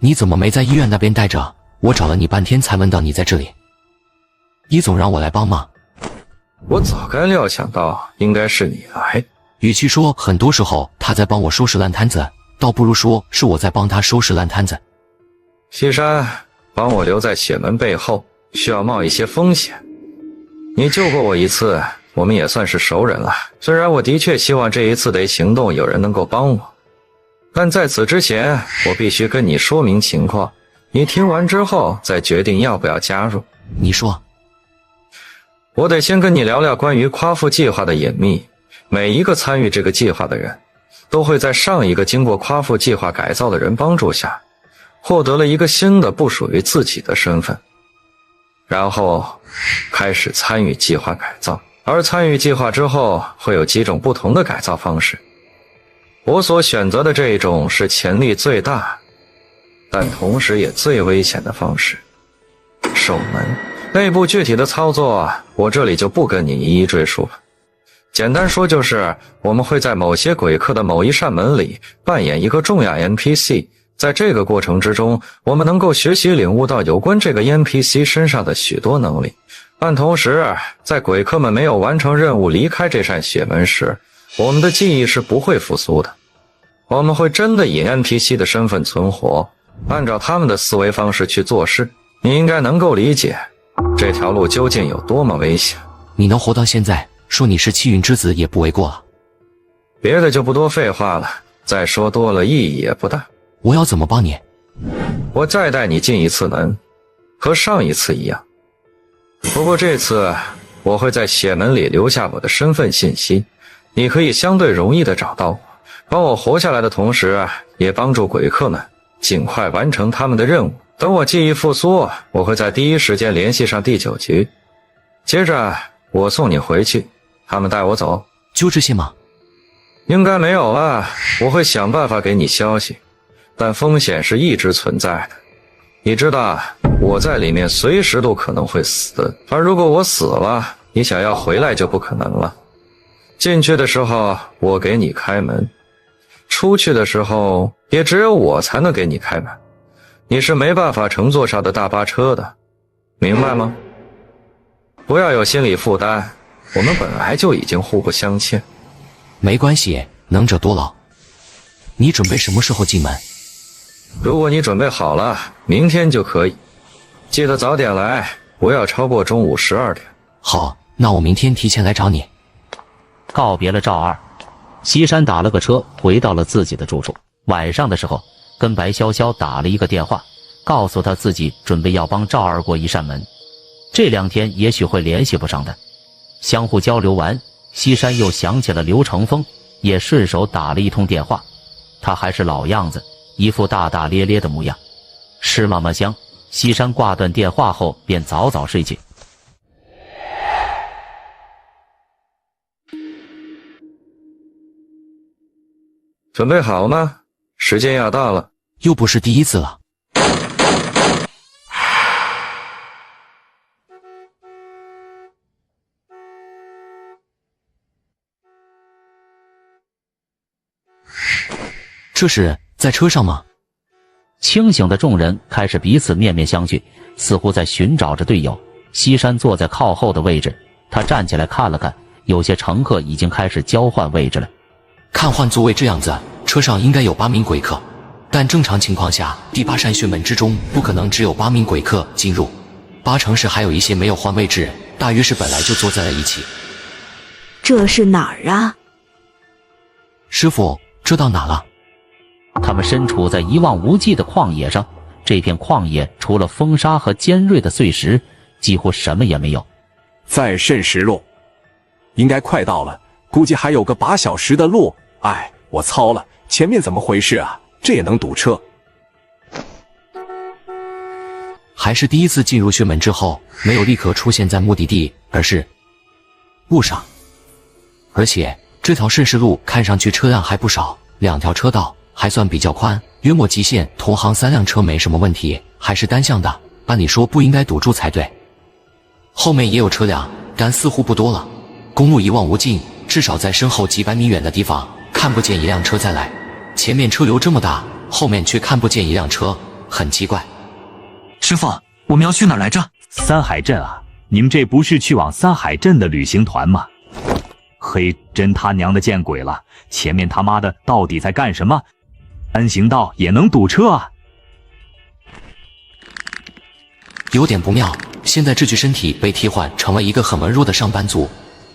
你怎么没在医院那边待着？我找了你半天才问到你在这里。你总让我来帮忙。我早该料想到应该是你来。与其说很多时候他在帮我收拾烂摊子，倒不如说是我在帮他收拾烂摊子。西山，帮我留在血门背后，需要冒一些风险。你救过我一次，我们也算是熟人了。虽然我的确希望这一次的行动有人能够帮我，但在此之前，我必须跟你说明情况。你听完之后再决定要不要加入。你说。我得先跟你聊聊关于夸父计划的隐秘。每一个参与这个计划的人，都会在上一个经过夸父计划改造的人帮助下，获得了一个新的不属于自己的身份，然后开始参与计划改造。而参与计划之后，会有几种不同的改造方式。我所选择的这一种是潜力最大，但同时也最危险的方式——守门。内部具体的操作，我这里就不跟你一一赘述了。简单说就是，我们会在某些鬼客的某一扇门里扮演一个重要 NPC， 在这个过程之中，我们能够学习领悟到有关这个 NPC 身上的许多能力。但同时，在鬼客们没有完成任务离开这扇血门时，我们的记忆是不会复苏的。我们会真的以 NPC 的身份存活，按照他们的思维方式去做事。你应该能够理解这条路究竟有多么危险。你能活到现在，说你是气运之子也不为过了。别的就不多废话了，再说多了意义也不大。我要怎么帮你？我再带你进一次门，和上一次一样。不过这次我会在血门里留下我的身份信息，你可以相对容易地找到我，帮我活下来的同时，也帮助鬼客们尽快完成他们的任务。等我记忆复苏，我会在第一时间联系上第9局，接着我送你回去，他们带我走。就这些吗？应该没有了，我会想办法给你消息，但风险是一直存在的。你知道，我在里面随时都可能会死，而如果我死了，你想要回来就不可能了。进去的时候我给你开门，出去的时候也只有我才能给你开门，你是没办法乘坐上的大巴车的，明白吗？不要有心理负担，我们本来就已经互不相欠。没关系，能者多劳。你准备什么时候进门？如果你准备好了，明天就可以。记得早点来，不要超过中午12点。好，那我明天提前来找你。告别了赵二，西山打了个车回到了自己的住处。晚上的时候，跟白潇潇打了一个电话，告诉他自己准备要帮赵二过一扇门，这2天也许会联系不上的。相互交流完，西山又想起了刘成风，也顺手打了一通电话。他还是老样子，一副大大咧咧的模样。吃嘛嘛香，西山挂断电话后便早早睡去。准备好了吗？时间要到了。又不是第一次了。这是在车上吗？清醒的众人开始彼此面面相觑，似乎在寻找着队友。西山坐在靠后的位置，他站起来看了看，有些乘客已经开始交换位置了。看换座位这样子，车上应该有8名鬼客，但正常情况下，第8扇血门之中不可能只有8名鬼客进入，8成是还有一些没有换位置，大约是本来就坐在了一起。这是哪儿啊？师傅，这到哪了？他们身处在一望无际的旷野上，这片旷野除了风沙和尖锐的碎石，几乎什么也没有。在慎石路，应该快到了，估计还有个8小时的路。哎，我操了，前面怎么回事啊？这也能堵车？还是第一次进入血门之后，没有立刻出现在目的地，而是路上。而且这条慎石路看上去车辆还不少，2条车道。还算比较宽，约莫极限同行3辆车没什么问题，还是单向的，按理说不应该堵住才对。后面也有车辆，但似乎不多了。公路一望无尽，至少在身后几百米远的地方看不见一辆车再来。前面车流这么大，后面却看不见一辆车，很奇怪。师傅，我们要去哪儿来着？三海镇啊，你们这不是去往三海镇的旅行团吗？嘿，真他娘的见鬼了！前面他妈的到底在干什么？单行道也能堵车啊！有点不妙，现在这具身体被替换成了一个很文弱的上班族，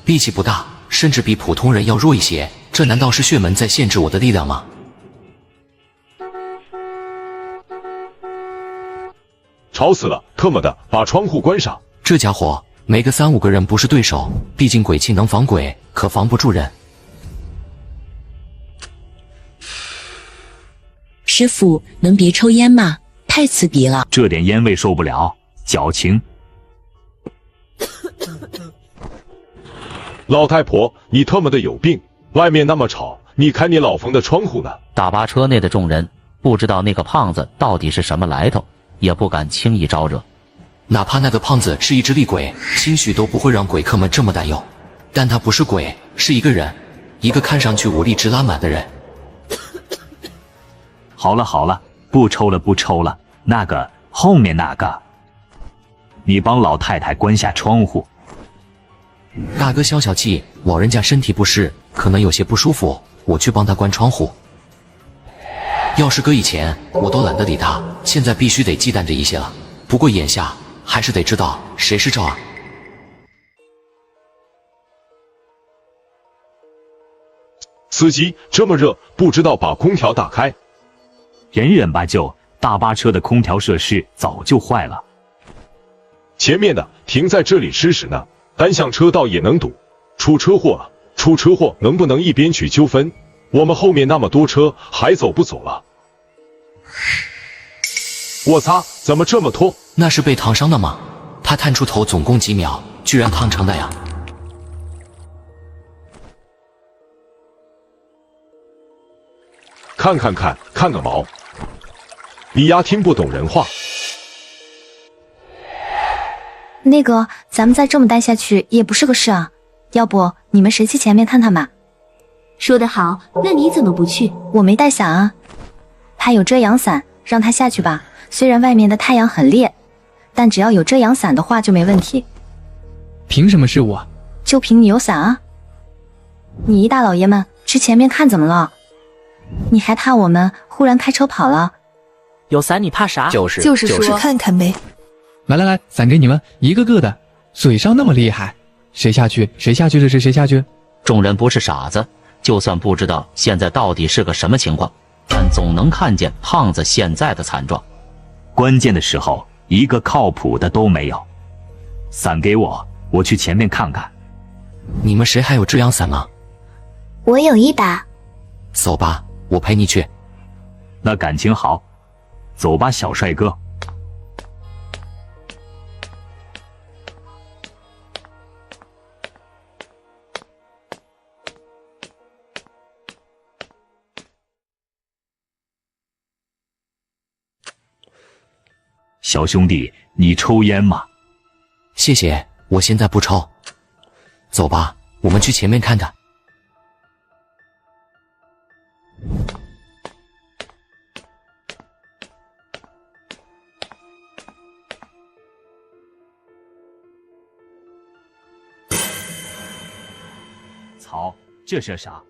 力气不大，甚至比普通人要弱一些。这难道是血门在限制我的力量吗？吵死了！特么的，把窗户关上！这家伙没个3、5个人不是对手，毕竟鬼气能防鬼，可防不住人。师傅，能别抽烟吗？太刺鼻了。这点烟味受不了，矫情。老太婆，你特么的有病！外面那么吵，你开你老冯的窗户呢？大巴车内的众人不知道那个胖子到底是什么来头，也不敢轻易招惹。哪怕那个胖子是一只厉鬼，兴许都不会让鬼客们这么担忧。但他不是鬼，是一个人，一个看上去武力值拉满的人。好了好了，不抽了不抽了，那个后面那个，你帮老太太关下窗户。大哥消消气，老人家身体不适，可能有些不舒服，我去帮他关窗户。要是搁以前，我都懒得理他，现在必须得忌惮着一些了。不过眼下还是得知道谁是赵二。司机，这么热，不知道把空调打开？忍忍吧就，大巴车的空调设施早就坏了。前面的停在这里吃屎呢，单向车道也能堵。出车祸了！出车祸能不能一边去纠纷？我们后面那么多车，还走不走了？我擦，怎么这么拖？那是被烫伤的吗？他探出头总共几秒，居然烫成那样。看看看，看个毛！你丫听不懂人话。那个，咱们再这么待下去也不是个事啊。要不你们谁去前面看看吧？说得好，那你怎么不去？我没带伞啊。他有遮阳伞，让他下去吧。虽然外面的太阳很烈，但只要有遮阳伞的话就没问题。凭什么是我？就凭你有伞啊！你一大老爷们去前面看怎么了？你还怕我们忽然开车跑了？有伞你怕啥？就是说看看呗。来来来，伞给你们，一个个的，嘴上那么厉害，谁下去谁下去的是谁下去。众人不是傻子，就算不知道现在到底是个什么情况，但总能看见胖子现在的惨状。关键的时候一个靠谱的都没有。伞给我，我去前面看看。你们谁还有遮阳伞吗？我有一把。走吧，我陪你去。那感情好，走吧，小帅哥。小兄弟，你抽烟吗？谢谢，我现在不抽。走吧，我们去前面看看。操，这是啥？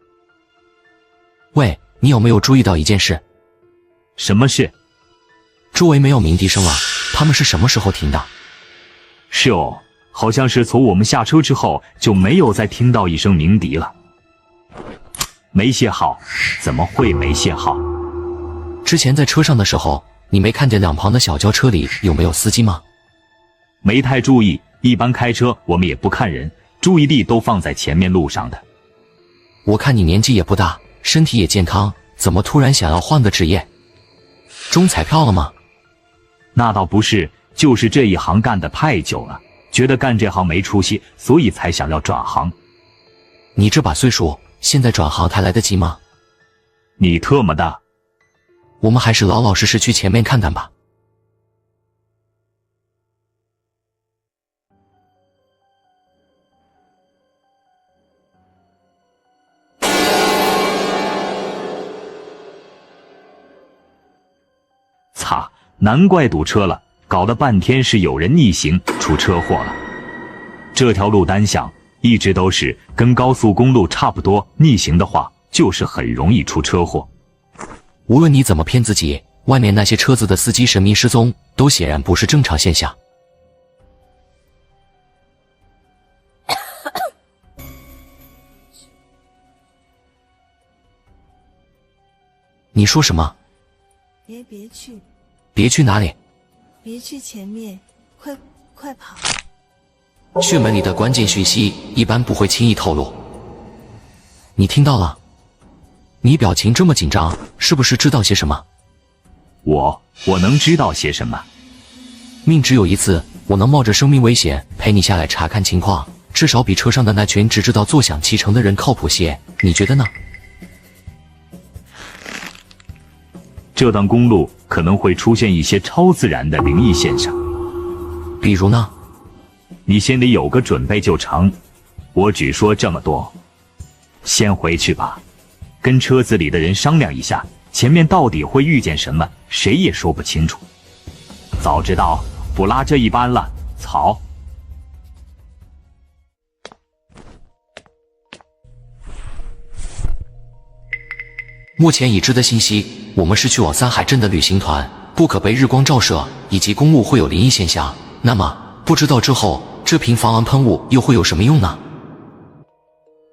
喂，你有没有注意到一件事？什么事？周围没有鸣笛声了，他们是什么时候停的？是哦，好像是从我们下车之后就没有再听到一声鸣笛了。没卸号？怎么会没卸号？之前在车上的时候，你没看见两旁的小轿车里有没有司机吗？没太注意，一般开车我们也不看人，注意力都放在前面路上的。我看你年纪也不大，身体也健康，怎么突然想要换个职业？中彩票了吗？那倒不是，就是这一行干得太久了，觉得干这行没出息，所以才想要转行。你这把岁数，现在转行还来得及吗？你特么的！我们还是老老实实去前面看看吧。擦，难怪堵车了，搞了半天是有人逆行出车祸了。这条路单向，一直都是跟高速公路差不多，逆行的话就是很容易出车祸。无论你怎么骗自己，外面那些车子的司机神秘失踪，都显然不是正常现象。你说什么？别去，别去哪里？别去前面，快跑！血门里的关键讯息一般不会轻易透露。你听到了？你表情这么紧张，是不是知道些什么？我能知道些什么？命只有一次，我能冒着生命危险陪你下来查看情况，至少比车上的那群只知道坐享其成的人靠谱些。你觉得呢？这段公路可能会出现一些超自然的灵异现象，比如呢？你心里有个准备就成。我只说这么多，先回去吧，跟车子里的人商量一下，前面到底会遇见什么，谁也说不清楚。早知道不拉这一班了，操！目前已知的信息，我们是去往三海镇的旅行团，不可被日光照射，以及公路会有灵异现象。那么，不知道之后这瓶防蚊喷雾又会有什么用呢？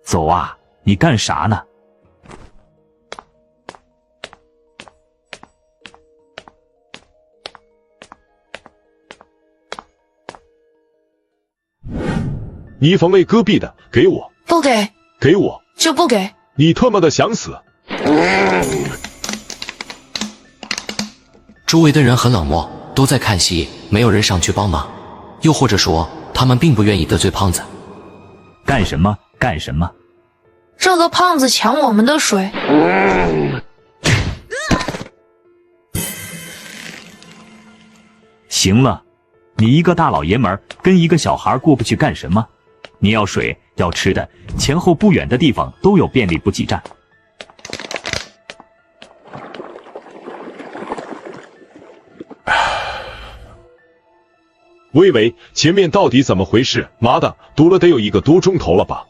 走啊，你干啥呢？你防卫戈壁的，给我！不给！给我！就不给！你他妈的想死！周围的人很冷漠，都在看戏，没有人上去帮忙，又或者说，他们并不愿意得罪胖子。干什么？干什么？这个胖子抢我们的水！行了，你一个大老爷们儿跟一个小孩过不去干什么？你要水要吃的，前后不远的地方都有便利补给站。喂喂，前面到底怎么回事？妈的，堵了得有1个多钟头了吧？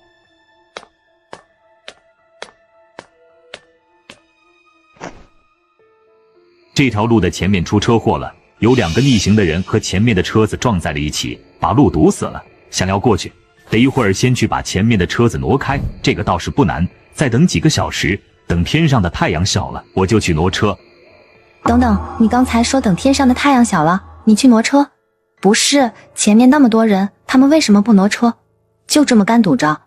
这条路的前面出车祸了，有2个逆行的人和前面的车子撞在了一起，把路堵死了。想要过去，得一会儿先去把前面的车子挪开，这个倒是不难。再等几个小时，等天上的太阳小了，我就去挪车。等等，你刚才说等天上的太阳小了，你去挪车？不是，前面那么多人，他们为什么不挪车？就这么干堵着？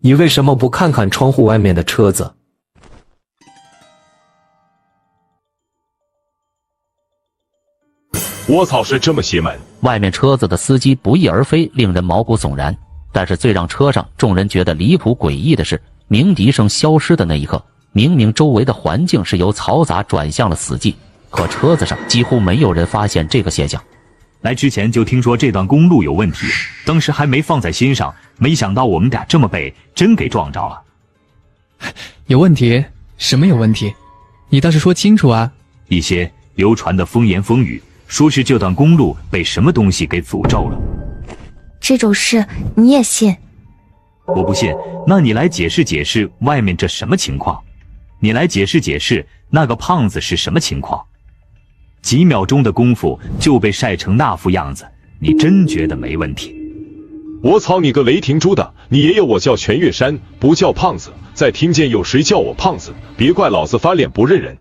你为什么不看看窗户外面的车子？我操，是这么邪门！外面车子的司机不翼而飞，令人毛骨悚然。但是最让车上众人觉得离谱诡异的是，鸣笛声消失的那一刻，明明周围的环境是由嘈杂转向了死寂，可车子上几乎没有人发现这个现象。来之前就听说这段公路有问题，当时还没放在心上，没想到我们俩这么背，真给撞着了。有问题？什么有问题？你倒是说清楚啊！一些流传的风言风语，说是这段公路被什么东西给诅咒了。这种事你也信？我不信，那你来解释解释外面这什么情况？你来解释解释那个胖子是什么情况？几秒钟的功夫就被晒成那副样子，你真觉得没问题？我操你个雷霆猪的！你爷爷我叫全岳山，不叫胖子。再听见有谁叫我胖子，别怪老子翻脸不认人。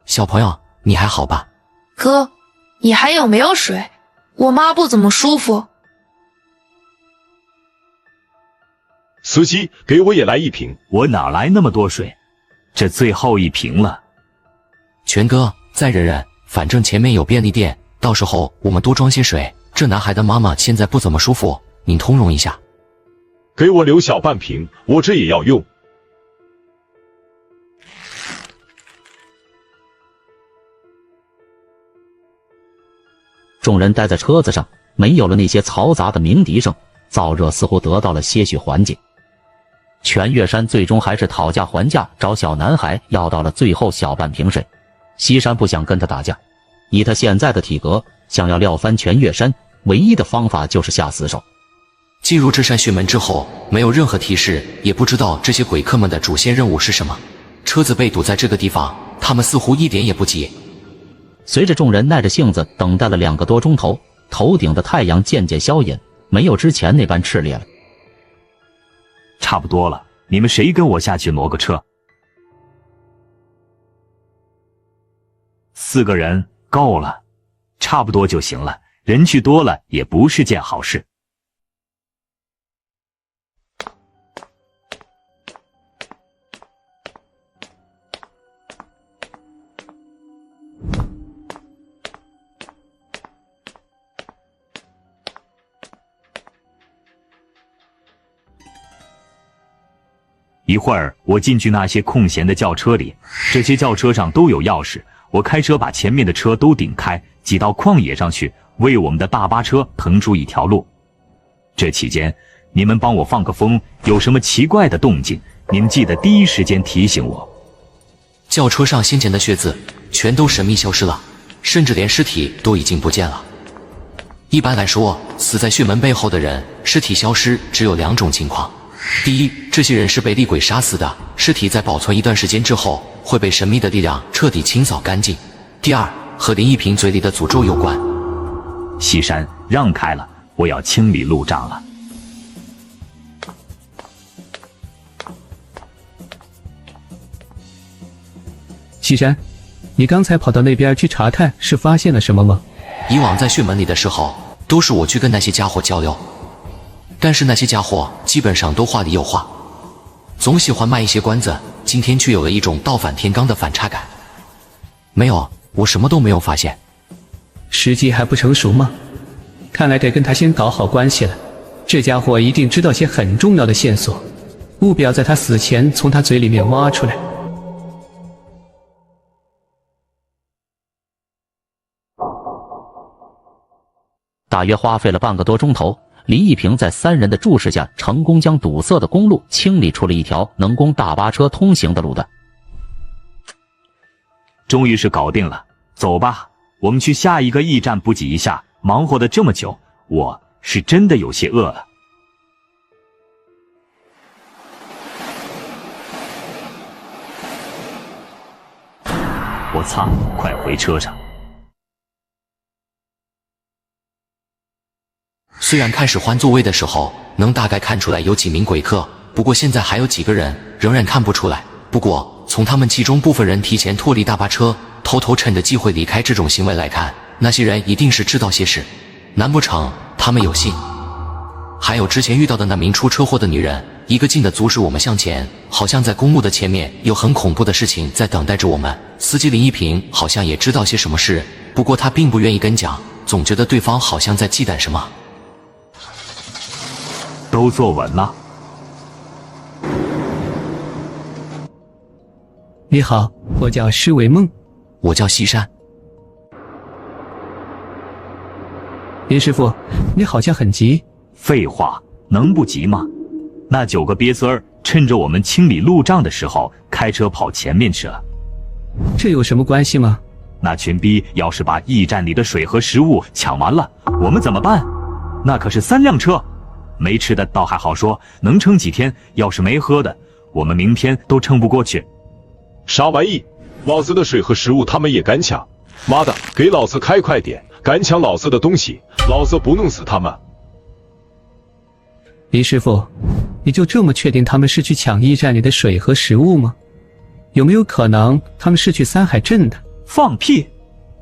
小朋友，你还好吧？哥，你还有没有水？我妈不怎么舒服。司机，给我也来1瓶。我哪来那么多水？这最后1瓶了。全哥，再忍忍，反正前面有便利店，到时候我们多装些水。这男孩的妈妈现在不怎么舒服，你通融一下。给我留小半瓶，我这也要用。众人待在车子上，没有了那些嘈杂的鸣笛声，燥热似乎得到了些许缓解。全岳山最终还是讨价还价，找小男孩要到了最后小半瓶水。西山不想跟他打架，以他现在的体格，想要撂翻全岳山，唯一的方法就是下死手。进入这扇血门之后，没有任何提示，也不知道这些鬼客们的主线任务是什么。车子被堵在这个地方，他们似乎一点也不急。随着众人耐着性子等待了2个多钟头，头顶的太阳渐渐消隐，没有之前那般炽烈了。差不多了，你们谁跟我下去挪个车？4个人够了，差不多就行了。人去多了也不是件好事。一会儿我进去那些空闲的轿车里，这些轿车上都有钥匙。我开车把前面的车都顶开，挤到旷野上去，为我们的大巴车腾出一条路。这期间，你们帮我放个风，有什么奇怪的动静，你们记得第一时间提醒我。轿车上先前的血渍全都神秘消失了，甚至连尸体都已经不见了。一般来说，死在血门背后的人，尸体消失只有2种情况。第一，这些人是被厉鬼杀死的，尸体在保存一段时间之后会被神秘的力量彻底清扫干净。第二，和林一平嘴里的诅咒有关。西山，让开了，我要清理路障了。西山，你刚才跑到那边去查看，是发现了什么吗？以往在血门里的时候，都是我去跟那些家伙交流。但是那些家伙基本上都话里有话，总喜欢卖一些关子，今天却有了一种倒反天罡的反差感。没有，我什么都没有发现。时机还不成熟吗？看来得跟他先搞好关系了。这家伙一定知道些很重要的线索，务必要在他死前从他嘴里面挖出来。大约花费了半个多钟头，林一平在3人的注视下，成功将堵塞的公路清理出了一条能供大巴车通行的路段。终于是搞定了，走吧，我们去下一个驿站补给一下。忙活的这么久，我是真的有些饿了。我擦，快回车上！虽然开始换座位的时候能大概看出来有几名鬼客，不过现在还有几个人仍然看不出来。不过从他们其中部分人提前脱离大巴车，偷偷趁着机会离开这种行为来看，那些人一定是知道些事，难不成他们有心？还有之前遇到的那名出车祸的女人，一个劲地阻止我们向前，好像在公路的前面有很恐怖的事情在等待着我们。司机林一平好像也知道些什么事，不过他并不愿意跟讲，总觉得对方好像在忌惮什么。都坐稳了。你好，我叫施为梦。我叫西山。林师傅，你好像很急。废话，能不急吗？那9个瘪孙儿趁着我们清理路障的时候，开车跑前面去了。这有什么关系吗？那群逼要是把驿站里的水和食物抢完了，我们怎么办？那可是3辆车。没吃的倒还好说，能撑几天，要是没喝的，我们明天都撑不过去。啥玩意？老子的水和食物他们也敢抢？妈的，给老子开快点！敢抢老子的东西，老子不弄死他们！林师傅，你就这么确定他们是去抢驿站里的水和食物吗？有没有可能他们是去三海镇的？放屁！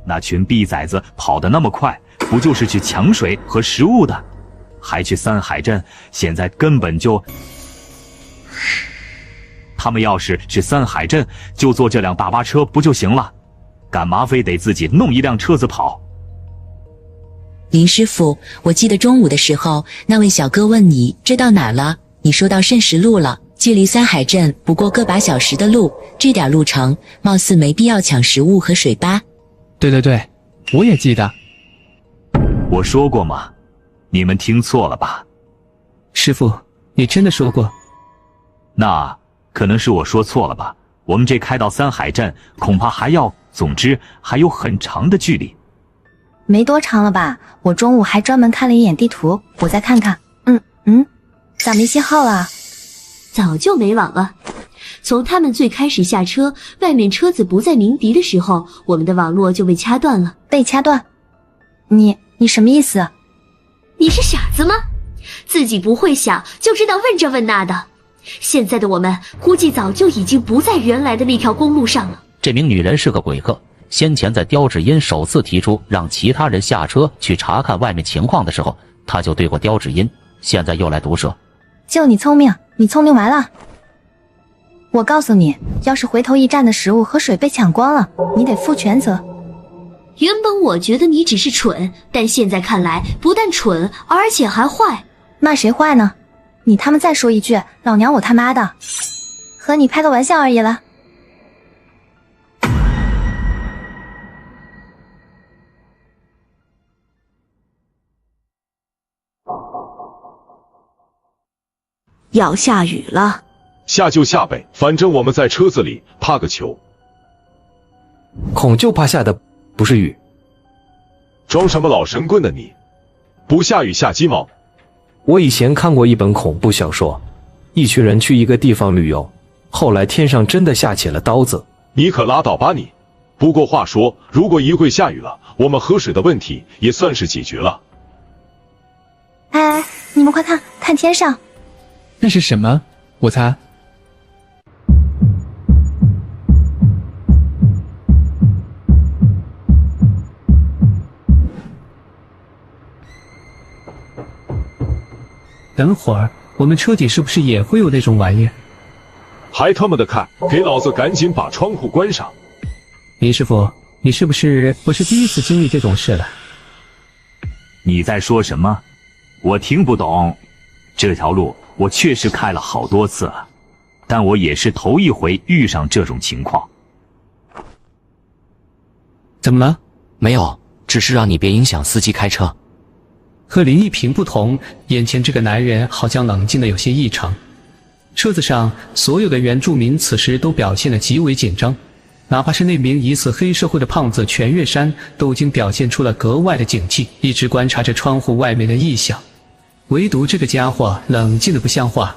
那群逼崽子跑得那么快，不就是去抢水和食物的？还去三海镇，现在根本就……他们要是去三海镇，就坐这辆大巴车不就行了？干嘛非得自己弄一辆车子跑？林师傅，我记得中午的时候，那位小哥问你这到哪了，你说到慎实路了，距离三海镇不过个把小时的路，这点路程，貌似没必要抢食物和水吧？对对对，我也记得。我说过吗？你们听错了吧？师傅，你真的说过？那可能是我说错了吧。我们这开到三海镇，恐怕还要……总之还有很长的距离。没多长了吧？我中午还专门看了一眼地图，我再看看。咋没信号了？早就没网了。从他们最开始下车，外面车子不再鸣笛的时候，我们的网络就被掐断了。被掐断？你什么意思？你是傻子吗？自己不会想就知道问这问那的。现在的我们估计早就已经不在原来的那条公路上了。这名女人是个鬼客，先前在刁只阴首次提出让其他人下车去查看外面情况的时候，她就对过刁只阴，现在又来毒舌。就你聪明，你聪明完了。我告诉你，要是回头驿站的食物和水被抢光了，你得负全责。原本我觉得你只是蠢，但现在看来不但蠢，而且还坏。骂谁坏呢？你他妈再说一句，老娘我他妈的！和你开个玩笑而已了。要下雨了，下就下呗，反正我们在车子里，怕个球。孔就怕下的不是雨。装什么老神棍的你？不下雨下鸡毛。我以前看过一本恐怖小说，一群人去一个地方旅游，后来天上真的下起了刀子。你可拉倒吧你！不过话说，如果一会下雨了，我们喝水的问题也算是解决了。哎，你们快看，看天上。那是什么？我猜。等会儿我们车底是不是也会有那种玩意？还他妈的看，给老子赶紧把窗户关上！林师傅，你是不是不是第一次经历这种事了？你在说什么？我听不懂。这条路我确实开了好多次了，但我也是头一回遇上这种情况。怎么了？没有，只是让你别影响司机开车。和林一平不同，眼前这个男人好像冷静的有些异常。车子上所有的原住民此时都表现得极为紧张，哪怕是那名疑似黑社会的胖子全月山，都已经表现出了格外的警惕，一直观察着窗户外面的异象。唯独这个家伙冷静的不像话，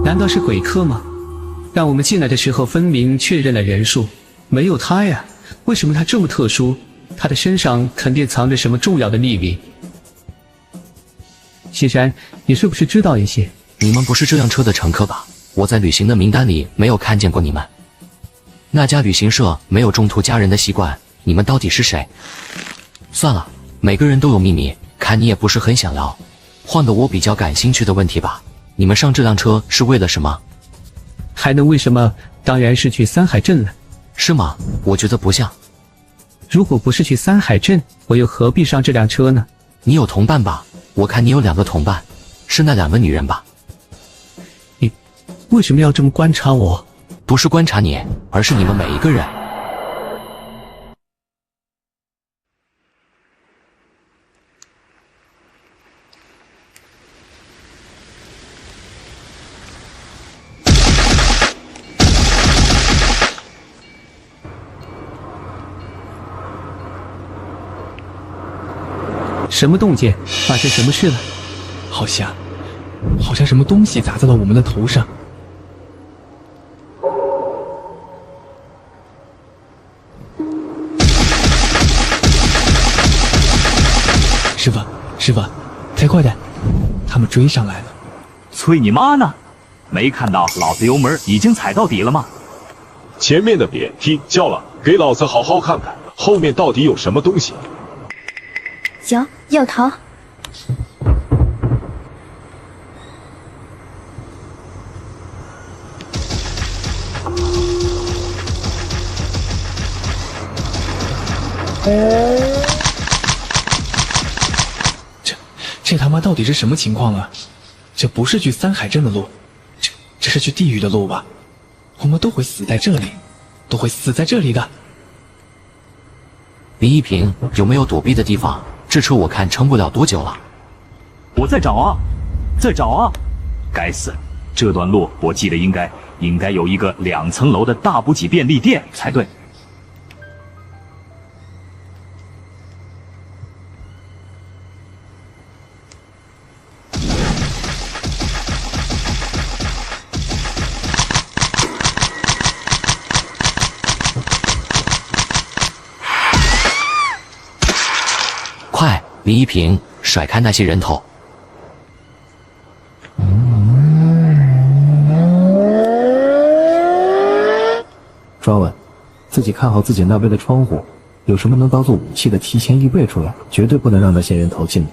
难道是鬼客吗？让我们进来的时候分明确认了人数，没有他呀，为什么他这么特殊？他的身上肯定藏着什么重要的秘密。西山，你是不是知道一些？你们不是这辆车的乘客吧？我在旅行的名单里没有看见过你们。那家旅行社没有中途加人的习惯，你们到底是谁？算了，每个人都有秘密，看你也不是很想聊。换个我比较感兴趣的问题吧，你们上这辆车是为了什么？还能为什么？当然是去三海镇了。是吗？我觉得不像。如果不是去三海镇，我又何必上这辆车呢？你有同伴吧？我看你有2个同伴，是那2个女人吧？你为什么要这么观察我？不是观察你，而是你们每一个人。什么动静？发生什么事了？好像什么东西砸在了我们的头上。师傅，再快点，他们追上来了。催你妈呢！没看到老子油门已经踩到底了吗？前面的别踢叫了，给老子好好看看后面到底有什么东西。行，有头。这他妈到底是什么情况啊？这不是去三海镇的路，这是去地狱的路吧？我们都会死在这里，都会死在这里的。林一平，有没有躲避的地方？这车我看撑不了多久了。我在找啊，在找啊！该死，这段路我记得应该应该有一个2层楼的大补给便利店才对。快，林一平，甩开那些人头！抓稳，自己看好自己那边的窗户，有什么能当做武器的提前预备出来，绝对不能让那些人头进来。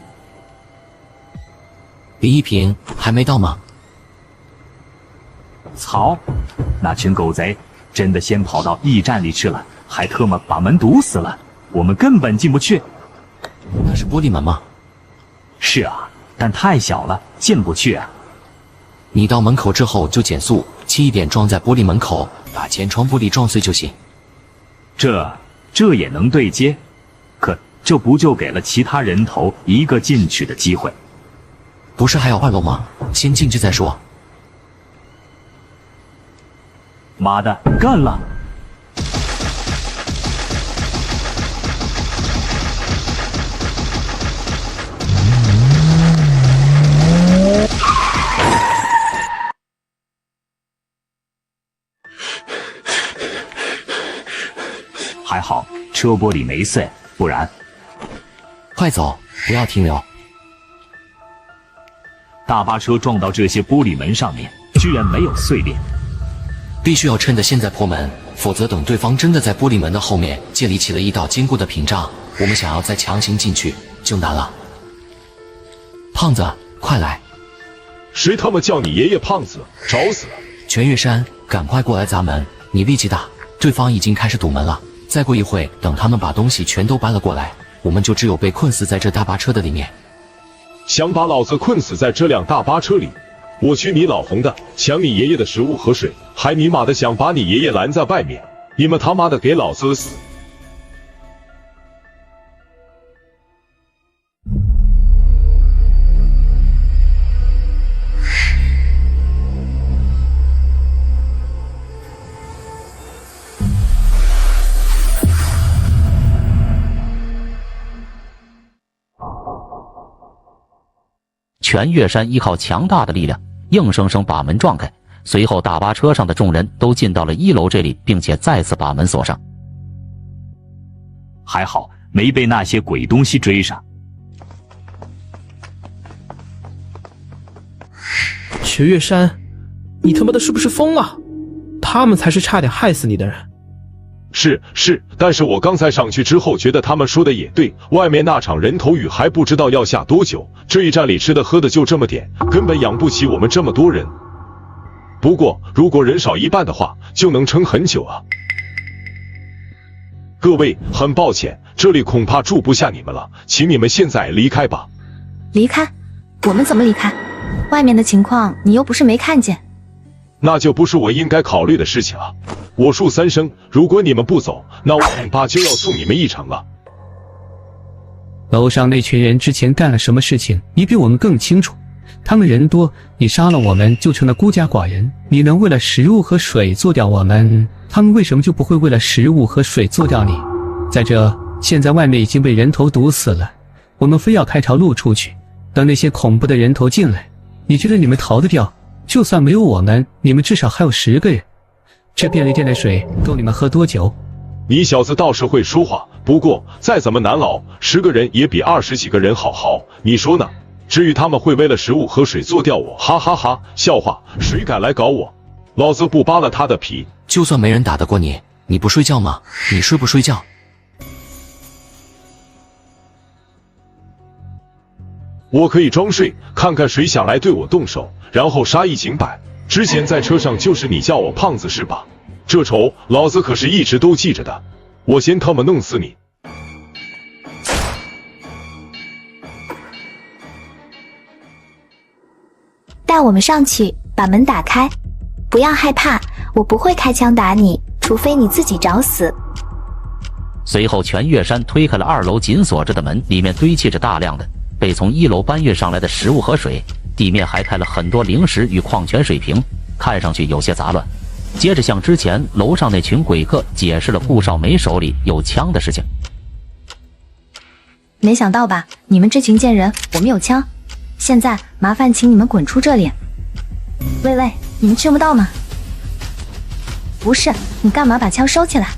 林一平还没到吗？操！那群狗贼真的先跑到驿站里去了，还特么把门堵死了，我们根本进不去。那是玻璃门吗？是啊，但太小了，进不去啊。你到门口之后就减速，轻一点撞在玻璃门口，把前窗玻璃撞碎就行。这也能对接？可这不就给了其他人头一个进去的机会？不是还有2楼吗？先进去再说。妈的，干了！还好车玻璃没碎，不然……快走，不要停留！大巴车撞到这些玻璃门上面，居然没有碎裂。必须要趁着现在破门，否则等对方真的在玻璃门的后面建立起了一道坚固的屏障，我们想要再强行进去就难了。胖子，快来！谁他妈叫你爷爷胖子？找死！全岳山，赶快过来砸门！你力气大，对方已经开始堵门了。再过一会，等他们把东西全都搬了过来，我们就只有被困死在这大巴车的里面。想把老子困死在这辆大巴车里？我去你老冯的，抢你爷爷的食物和水，还你妈的想把你爷爷拦在外面！你们他妈的给老子死！全岳山依靠强大的力量，硬生生把门撞开。随后，大巴车上的众人都进到了1楼这里，并且再次把门锁上。还好没被那些鬼东西追上。雪岳山，你他妈的是不是疯了？他们才是差点害死你的人。是，但是我刚才上去之后觉得他们说的也对，外面那场人头雨还不知道要下多久，这一站里吃的喝的就这么点，根本养不起我们这么多人。不过如果人少一半的话，就能撑很久啊。各位，很抱歉，这里恐怕住不下你们了，请你们现在离开吧。离开？我们怎么离开？外面的情况你又不是没看见。那就不是我应该考虑的事情了。我恕三声，如果你们不走，那我恐怕就要送你们一程了。楼上那群人之前干了什么事情，你比我们更清楚。他们人多，你杀了我们就成了孤家寡人。你能为了食物和水做掉我们，他们为什么就不会为了食物和水做掉你？再者，现在外面已经被人头堵死了，我们非要开条路出去，等那些恐怖的人头进来，你觉得你们逃得掉？就算没有我们，你们至少还有10个人。这便利店的水够你们喝多久？你小子倒是会说话，不过再怎么难熬，10个人也比20几个人好，你说呢？至于他们会为了食物和水做掉我，哈哈哈，笑话，谁敢来搞我，老子不扒了他的皮。就算没人打得过你，你不睡觉吗？你睡不睡觉？我可以装睡，看看谁想来对我动手，然后杀一儆百。之前在车上就是你叫我胖子是吧？这仇老子可是一直都记着的，我先他妈弄死你！带我们上去，把门打开。不要害怕，我不会开枪打你，除非你自己找死。随后，全岳山推开了2楼紧锁着的门，里面堆砌着大量的被从1楼搬运上来的食物和水，地面还开了很多零食与矿泉水瓶，看上去有些杂乱。接着向之前楼上那群鬼客解释了顾少梅手里有枪的事情。没想到吧，你们这群贱人，我们有枪。现在麻烦请你们滚出这里。喂喂，你们听不到吗？不是，你干嘛把枪收起来？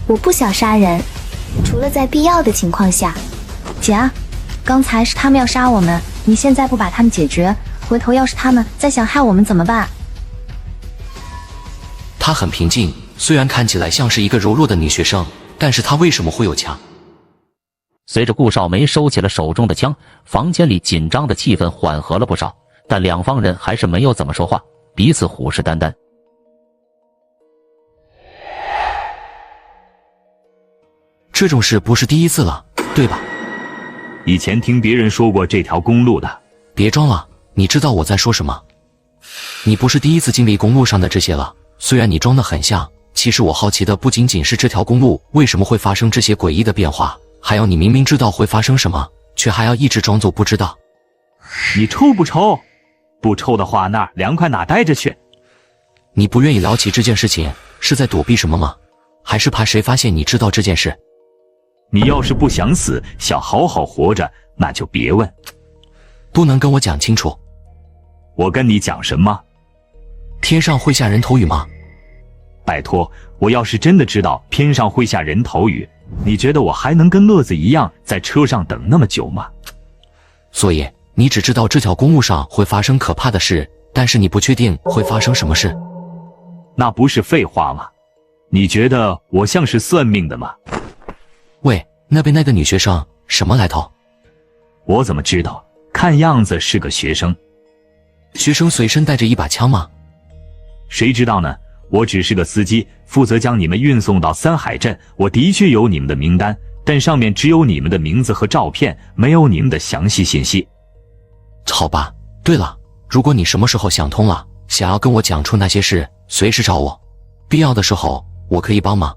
我不想杀人，除了在必要的情况下。姐，刚才是他们要杀我们，你现在不把他们解决，回头要是他们再想害我们怎么办？她很平静，虽然看起来像是一个柔弱的女学生，但是她为什么会有枪？随着顾少梅收起了手中的枪，房间里紧张的气氛缓和了不少，但两方人还是没有怎么说话，彼此虎视眈眈。这种事不是第一次了，对吧？以前听别人说过这条公路的。别装了，你知道我在说什么。你不是第一次经历公路上的这些了，虽然你装得很像，其实我好奇的不仅仅是这条公路为什么会发生这些诡异的变化，还有你明明知道会发生什么，却还要一直装作不知道。你抽不抽？不抽的话，那儿凉快哪待着去？你不愿意聊起这件事情，是在躲避什么吗？还是怕谁发现你知道这件事？你要是不想死，想好好活着，那就别问。不能跟我讲清楚。我跟你讲什么？天上会下人头雨吗？拜托，我要是真的知道天上会下人头雨，你觉得我还能跟乐子一样在车上等那么久吗？所以你只知道这条公路上会发生可怕的事，但是你不确定会发生什么事。那不是废话吗？你觉得我像是算命的吗？喂，那边那个女学生什么来头？我怎么知道？看样子是个学生。学生随身带着一把枪吗？谁知道呢？我只是个司机，负责将你们运送到三海镇。我的确有你们的名单，但上面只有你们的名字和照片，没有你们的详细信息。好吧，对了，如果你什么时候想通了，想要跟我讲出那些事，随时找我，必要的时候我可以帮忙。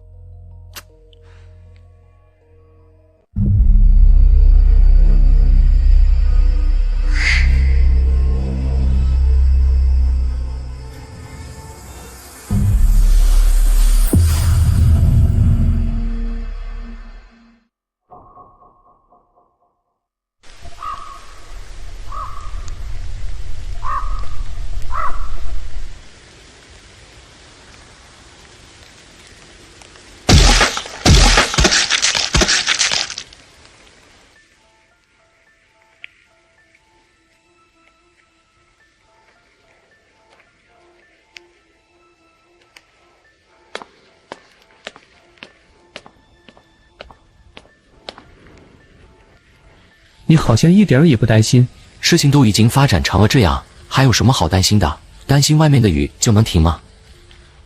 你好像一点儿也不担心。事情都已经发展成了这样，还有什么好担心的？担心外面的雨就能停吗？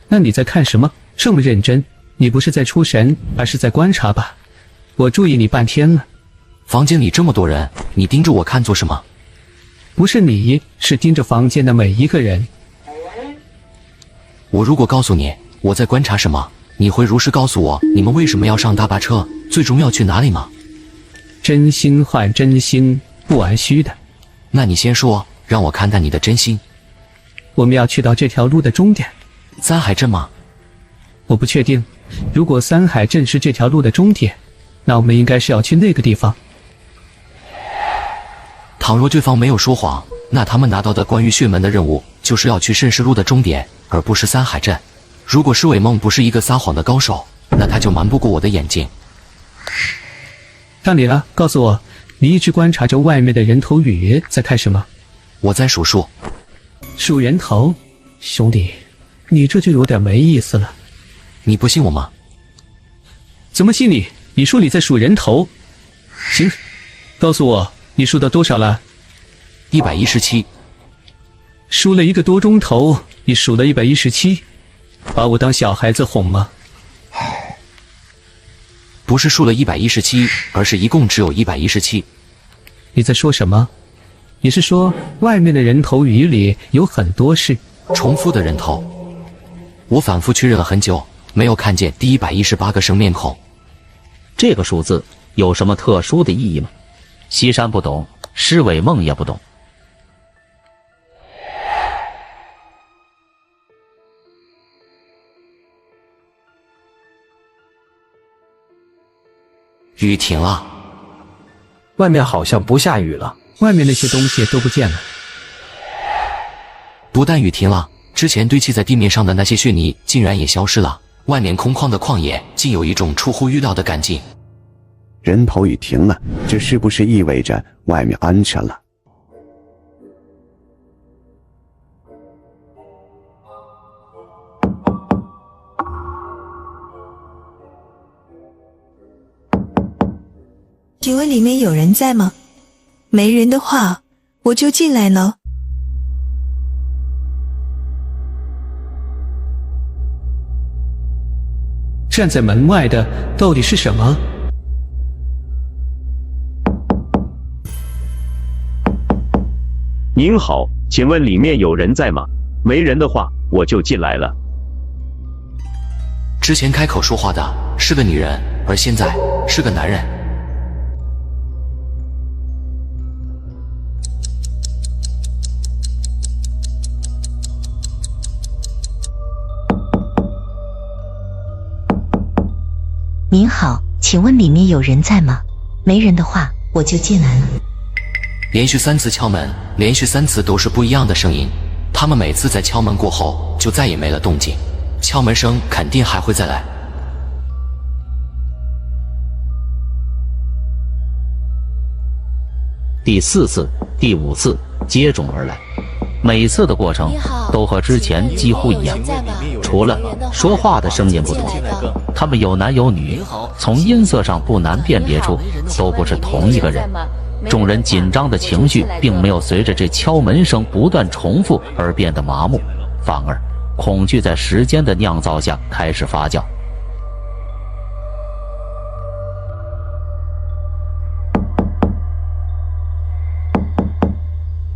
那你在看什么？这么认真？你不是在出神，而是在观察吧？我注意你半天了。房间里这么多人，你盯着我看做什么？不是你，是盯着房间的每一个人。我如果告诉你我在观察什么，你会如实告诉我你们为什么要上大巴车，最终要去哪里吗？真心换真心，不玩虚的。那你先说，让我看看你的真心。我们要去到这条路的终点，三海镇吗？我不确定。如果三海镇是这条路的终点，那我们应该是要去那个地方。倘若对方没有说谎，那他们拿到的关于血门的任务就是要去慎石路的终点，而不是三海镇。如果施伟梦不是一个撒谎的高手，那他就瞒不过我的眼睛。看你了，告诉我，你一直观察着外面的人头雨，在看什么？我在数数。数人头？兄弟，你这就有点没意思了。你不信我吗？怎么信你？你说你在数人头。行，告诉我，你数到多少了？117。数了1个多钟头，你数了117，把我当小孩子哄吗？不是数了117，而是一共只有117。你在说什么？你是说外面的人头雨里有很多事？重复的人头。我反复确认了很久，没有看见第118个生面孔。这个数字有什么特殊的意义吗？西山不懂，施伟梦也不懂。雨停了，外面好像不下雨了。外面那些东西都不见了。不但雨停了，之前堆砌在地面上的那些血泥竟然也消失了。外面空旷的旷野竟有一种出乎预料的干净。人头雨停了，这是不是意味着外面安全了？请问里面有人在吗？没人的话，我就进来了。站在门外的到底是什么？您好，请问里面有人在吗？没人的话，我就进来了。之前开口说话的是个女人，而现在是个男人。您好，请问里面有人在吗？没人的话，我就进来了。连续3次敲门，连续3次都是不一样的声音。他们每次在敲门过后就再也没了动静，敲门声肯定还会再来。第4次、第5次接踵而来，每次的过程都和之前几乎一样，除了说话的声音不同。他们有男有女，从音色上不难辨别出都不是同一个人。众人紧张的情绪并没有随着这敲门声不断重复而变得麻木，反而恐惧在时间的酿造下开始发酵。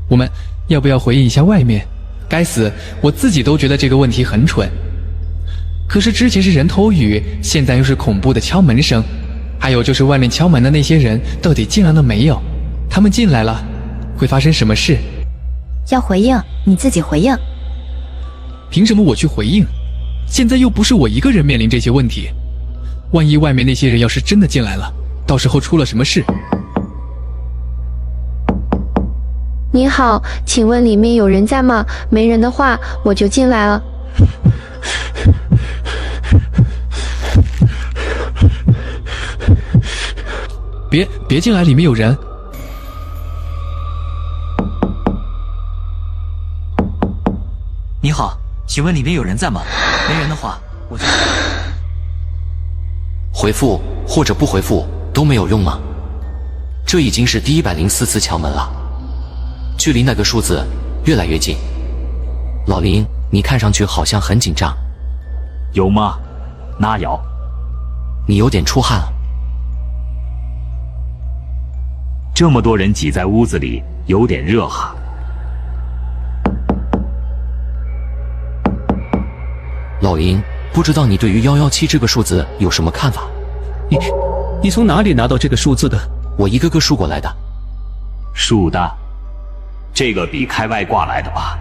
我们要不要回应一下外面？该死，我自己都觉得这个问题很蠢。可是之前是人头雨，现在又是恐怖的敲门声，还有就是外面敲门的那些人到底进来了没有？他们进来了，会发生什么事？要回应你自己回应。凭什么我去回应？现在又不是我一个人面临这些问题，万一外面那些人要是真的进来了，到时候出了什么事？你好，请问里面有人在吗？没人的话，我就进来了。别进来，里面有人。你好，请问里面有人在吗？没人的话，我就回复或者不回复都没有用吗？这已经是第104次敲门了，距离那个数字越来越近。老林，你看上去好像很紧张。有吗？哪有？你有点出汗了。这么多人挤在屋子里，有点热哈。老林，不知道你对于117这个数字有什么看法？你从哪里拿到这个数字的？我一个个数过来的。数的？这个比开外挂来的吧？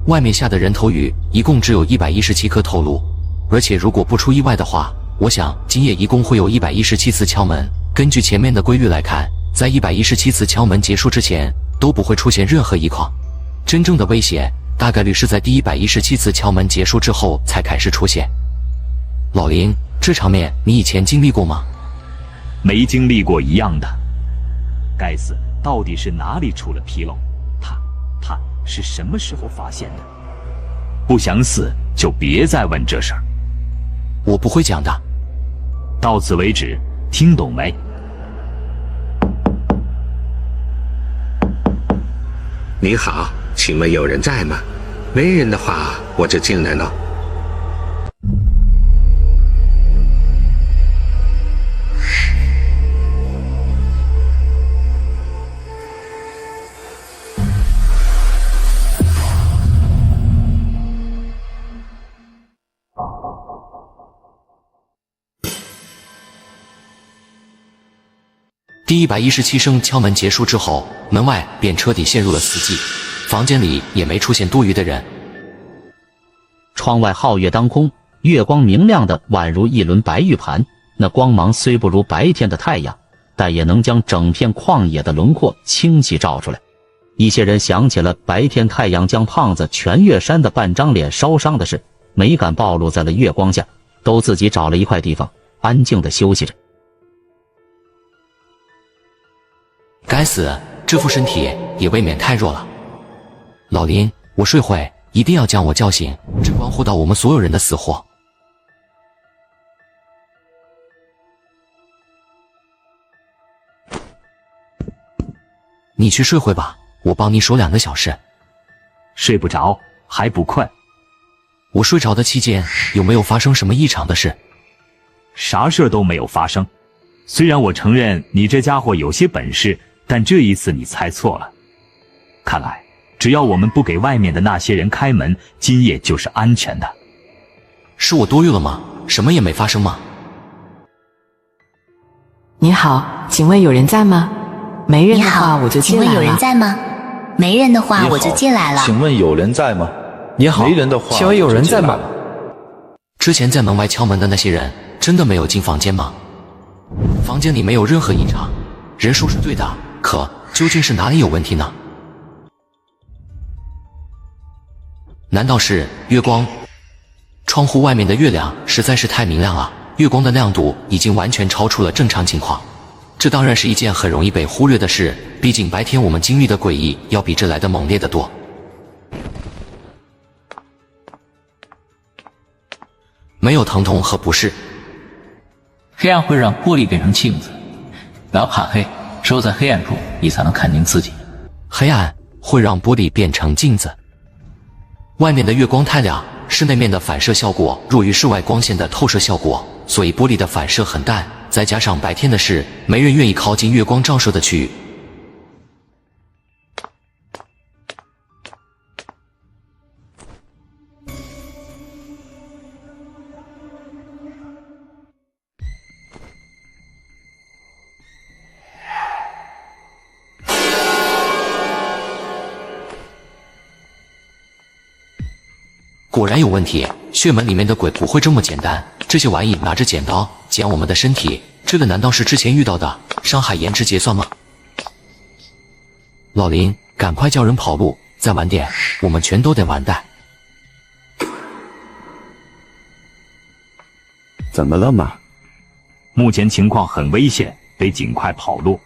外面下的人头雨一共只有117颗透露，而且如果不出意外的话，我想今夜一共会有117次敲门。根据前面的规律来看，在117次敲门结束之前都不会出现任何一况，真正的威胁大概率是在第117次敲门结束之后才开始出现。老林，这场面你以前经历过吗？没经历过一样的。该死，到底是哪里出了纰漏？他是什么时候发现的？不想死就别再问这事儿。我不会讲的。到此为止，听懂没？你好，请问有人在吗？没人的话，我就进来了。第117声敲门结束之后，门外便彻底陷入了死寂，房间里也没出现多余的人。窗外皓月当空，月光明亮的宛如一轮白玉盘，那光芒虽不如白天的太阳，但也能将整片旷野的轮廓清晰照出来。一些人想起了白天太阳将胖子全月山的半张脸烧伤的事，没敢暴露在了月光下，都自己找了一块地方安静地休息着。该死，这副身体也未免太弱了。老林，我睡会，一定要将我叫醒，这关乎到我们所有人的死活。你去睡会吧，我帮你说2个小时。睡不着还不困？我睡着的期间有没有发生什么异常的事？啥事都没有发生。虽然我承认你这家伙有些本事，但这一次你猜错了。看来只要我们不给外面的那些人开门，今夜就是安全的。是我多虑了吗？什么也没发生吗？你好，请问有人在吗？没人的话我就进来了。请问有人在吗？没人的话我就进来了。请问有人在吗？你好，没人的话，请问有人在吗？之前在门外敲门的那些人真的没有进房间吗？房间里没有任何异常，人数是对的，可究竟是哪里有问题呢？难道是月光？窗户外面的月亮实在是太明亮了，月光的亮度已经完全超出了正常情况。这当然是一件很容易被忽略的事，毕竟白天我们经历的诡异要比这来的猛烈得多。没有疼痛和不适。黑暗会让玻璃变成镜子，不要怕黑，只有在黑暗中你才能看清自己。黑暗会让玻璃变成镜子。外面的月光太亮，室内面的反射效果弱于室外光线的透射效果，所以玻璃的反射很淡，再加上白天的事，没人愿意靠近月光照射的区域。果然有问题，血门里面的鬼不会这么简单。这些玩意拿着剪刀剪我们的身体，这个难道是之前遇到的伤害延迟结算吗？老林，赶快叫人跑路，再晚点我们全都得完蛋。怎么了嘛？目前情况很危险，得尽快跑路。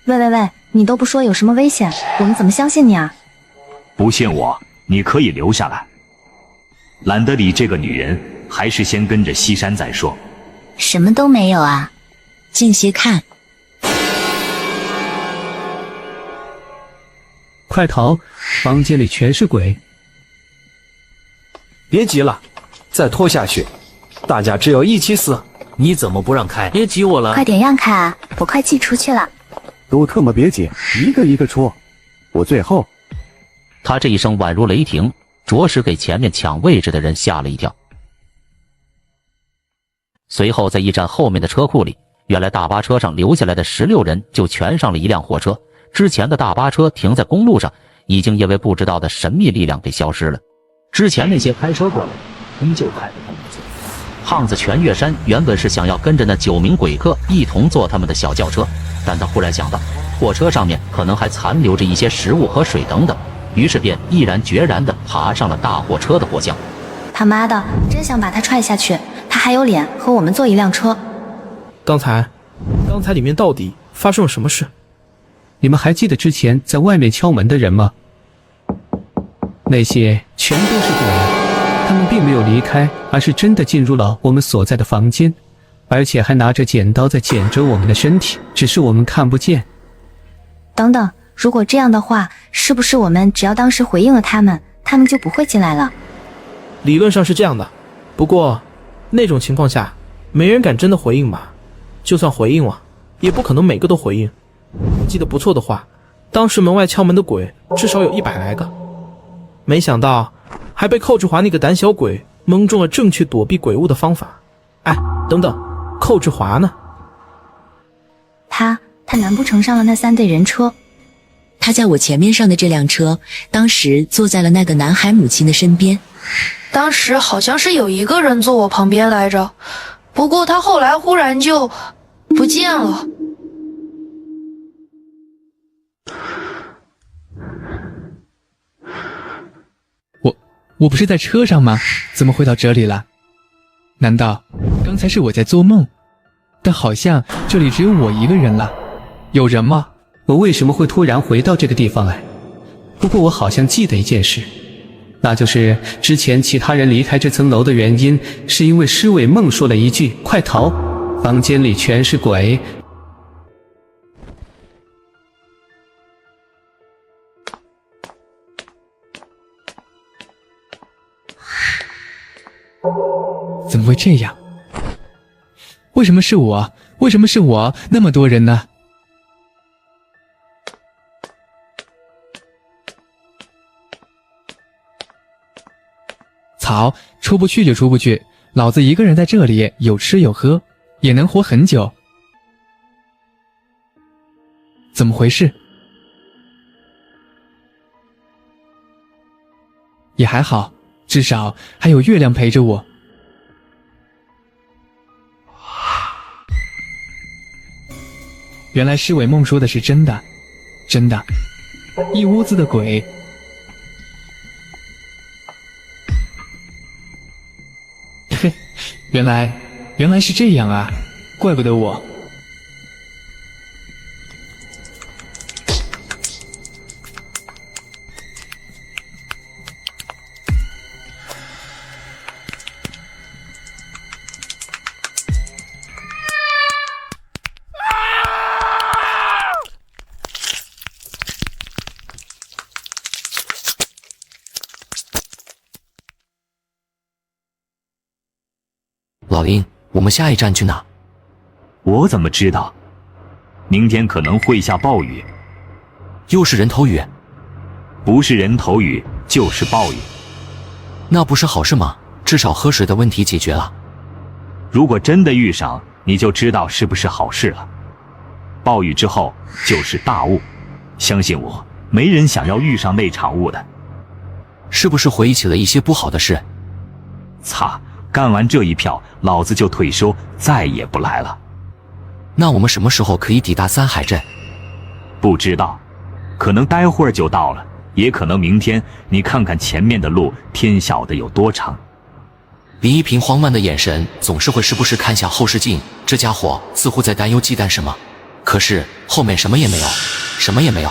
喂，你都不说有什么危险，我们怎么相信你啊？不信我，你可以留下来。懒得理这个女人，还是先跟着西山再说。什么都没有啊，近些看。快逃！房间里全是鬼。别急了，再拖下去，大家只有一起死。你怎么不让开？别挤我了！快点让开啊！我快寄出去了。都特么别急，一个一个出，我最后。他这一声宛如雷霆，着实给前面抢位置的人吓了一跳。随后在驿站后面的车库里，原来大巴车上留下来的16人就全上了一辆货车。之前的大巴车停在公路上，已经因为不知道的神秘力量给消失了。之前那些开车过来依旧开得他们不错。胖子全月山原本是想要跟着那9名鬼客一同坐他们的小轿车，但他忽然想到货车上面可能还残留着一些食物和水等等，于是便毅然决然地爬上了大货车的货箱。他妈的，真想把他踹下去，他还有脸和我们坐一辆车。刚才里面到底发生了什么事？你们还记得之前在外面敲门的人吗？那些全都是鬼，他们并没有离开，而是真的进入了我们所在的房间，而且还拿着剪刀在剪着我们的身体，只是我们看不见。等等，如果这样的话，是不是我们只要当时回应了他们，他们就不会进来了？理论上是这样的，不过那种情况下没人敢真的回应吧，就算回应了也不可能每个都回应。我记得不错的话，当时门外敲门的鬼至少有100来个，没想到还被寇志华那个胆小鬼蒙中了正确躲避鬼物的方法。哎，等等，寇志华呢？他难不成上了那3队人车？他在我前面上的这辆车，当时坐在了那个男孩母亲的身边。当时好像是有一个人坐我旁边来着，不过他后来忽然就不见了。我不是在车上吗？怎么回到这里了？难道刚才是我在做梦？但好像这里只有我一个人了。有人吗？我为什么会突然回到这个地方来？不过我好像记得一件事，那就是之前其他人离开这层楼的原因，是因为施伟梦说了一句“快逃”，房间里全是鬼。怎么会这样？为什么是我？为什么是我？那么多人呢？草，出不去就出不去，老子一个人在这里，有吃有喝，也能活很久。怎么回事？也还好，至少还有月亮陪着我。原来施伟梦说的是真的，真的，一屋子的鬼。嘿，原来是这样啊，怪不得我。老林，我们下一站去哪？我怎么知道？明天可能会下暴雨。又是人头雨？不是人头雨，就是暴雨。那不是好事吗？至少喝水的问题解决了。如果真的遇上，你就知道是不是好事了。暴雨之后就是大雾，相信我，没人想要遇上那场雾的。是不是回忆起了一些不好的事？擦！干完这一票，老子就退休，再也不来了。那我们什么时候可以抵达三海镇？不知道，可能待会儿就到了，也可能明天。你看看前面的路，天晓得有多长。林一平慌乱的眼神总是会时不时看向后视镜，这家伙似乎在担忧忌惮什么，可是后面什么也没有，什么也没有。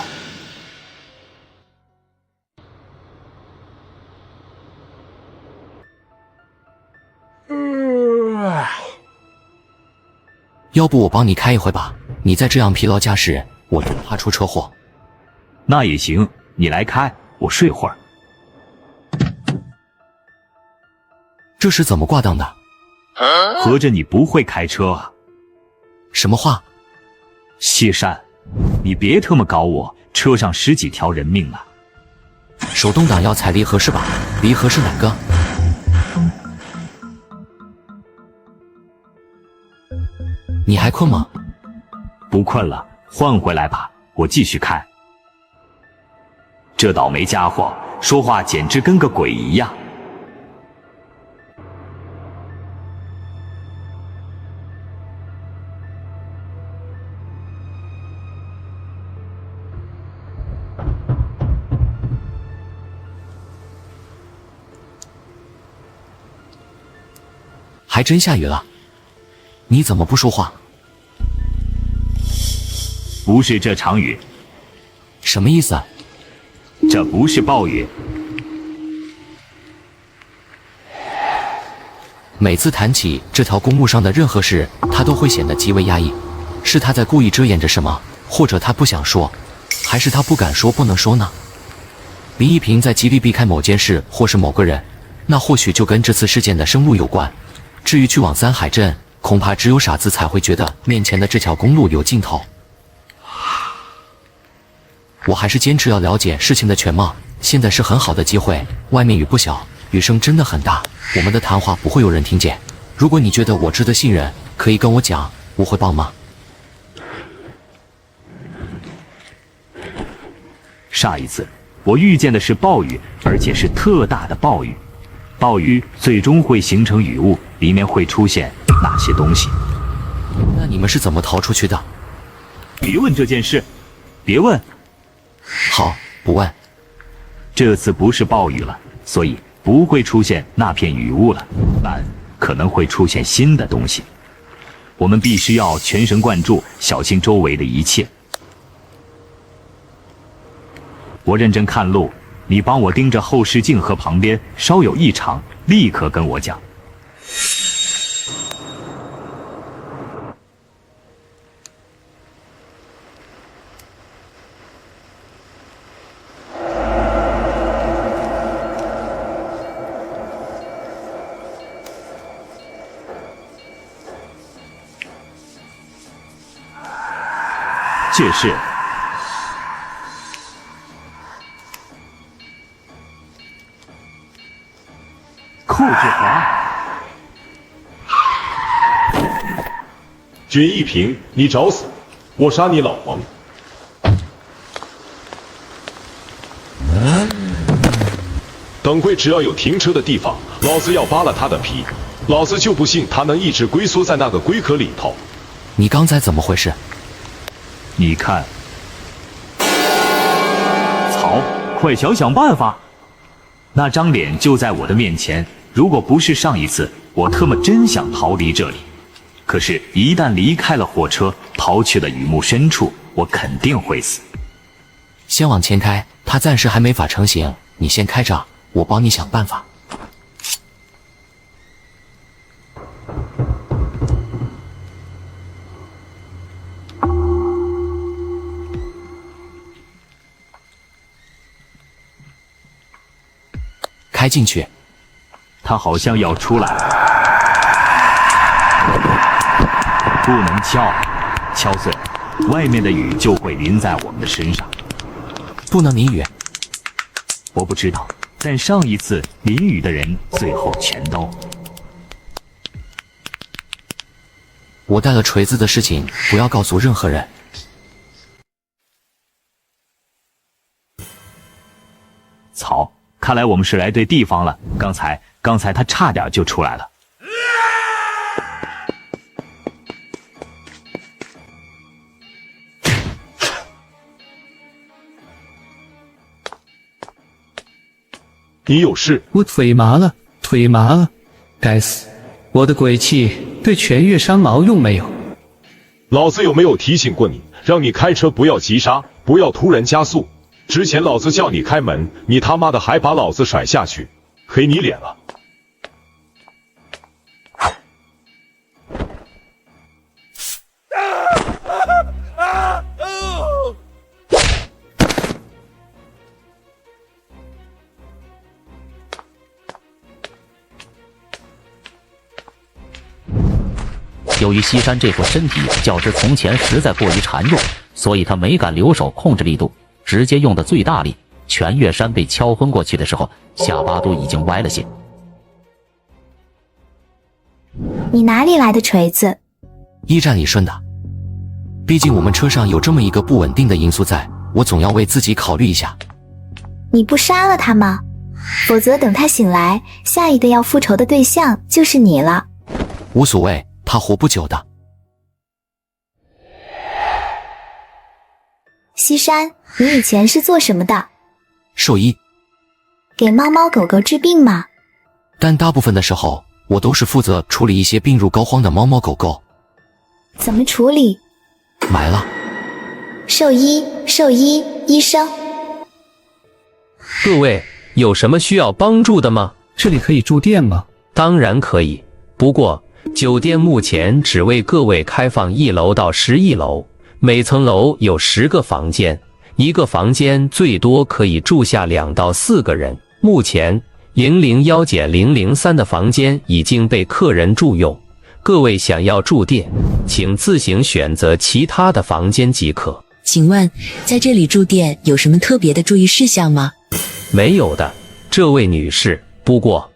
要不我帮你开一回吧，你再这样疲劳驾驶，我真怕出车祸。那也行，你来开，我睡会儿。这是怎么挂档的？合着你不会开车啊？什么话？谢善，你别他妈搞我，车上10几条人命了。手动挡要踩离合是吧？离合是哪个？你还困吗？不困了，换回来吧，我继续开。这倒霉家伙说话简直跟个鬼一样。还真下雨了，你怎么不说话？不是这场雨。什么意思啊？这不是暴雨。每次谈起这条公路上的任何事，他都会显得极为压抑。是他在故意遮掩着什么，或者他不想说，还是他不敢说不能说呢？林一平在极力避开某件事或是某个人，那或许就跟这次事件的生路有关。至于去往三海镇，恐怕只有傻子才会觉得面前的这条公路有尽头。我还是坚持要了解事情的全貌，现在是很好的机会。外面雨不小，雨声真的很大，我们的谈话不会有人听见。如果你觉得我值得信任，可以跟我讲，我会帮忙。上一次我遇见的是暴雨，而且是特大的暴雨。暴雨最终会形成雨雾，里面会出现那些东西。那你们是怎么逃出去的？别问这件事，别问。好，不问。这次不是暴雨了，所以不会出现那片雨雾了，但可能会出现新的东西。我们必须要全神贯注，小心周围的一切。我认真看路，你帮我盯着后视镜和旁边，稍有异常，立刻跟我讲。解释。酷之华，君一平，你找死！我杀你老王！等会只要有停车的地方，老子要扒了他的皮！老子就不信他能一直龟缩在那个龟壳里头。你刚才怎么回事？你看，曹，快想想办法！那张脸就在我的面前，如果不是上一次，我特么真想逃离这里。可是，一旦离开了火车，逃去了雨幕深处，我肯定会死。先往前开，它暂时还没法成型，你先开着，我帮你想办法。开进去，他好像要出来了，不能敲，敲碎，外面的雨就会淋在我们的身上。不能淋雨。我不知道，但上一次淋雨的人最后全都……我带了锤子的事情不要告诉任何人。草。看来我们是来对地方了。刚才他差点就出来了。你有事？我腿麻了，腿麻了。该死，我的鬼气对全月伤毛用没有？老子有没有提醒过你，让你开车不要急刹，不要突然加速？之前老子叫你开门，你他妈的还把老子甩下去，黑你脸了！由于西山这副身体较之从前实在过于孱弱，所以他没敢留手控制力度。直接用的最大力，全月山被敲昏过去的时候，下巴都已经歪了些。你哪里来的锤子？驿站里顺的。毕竟我们车上有这么一个不稳定的因素在，我总要为自己考虑一下。你不杀了他吗？否则等他醒来，下一个要复仇的对象就是你了。无所谓，他活不久的。西山，你以前是做什么的？兽医。给猫猫狗狗治病吗？但大部分的时候，我都是负责处理一些病入膏肓的猫猫狗狗。怎么处理？埋了。兽医，医生。各位有什么需要帮助的吗？这里可以住店吗？当然可以，不过酒店目前只为各位开放1楼到11楼。每层楼有10个房间，一个房间最多可以住下2到4个人。目前001-003的房间已经被客人住用，各位想要住店，请自行选择其他的房间即可。请问，在这里住店有什么特别的注意事项吗？没有的，这位女士。不过，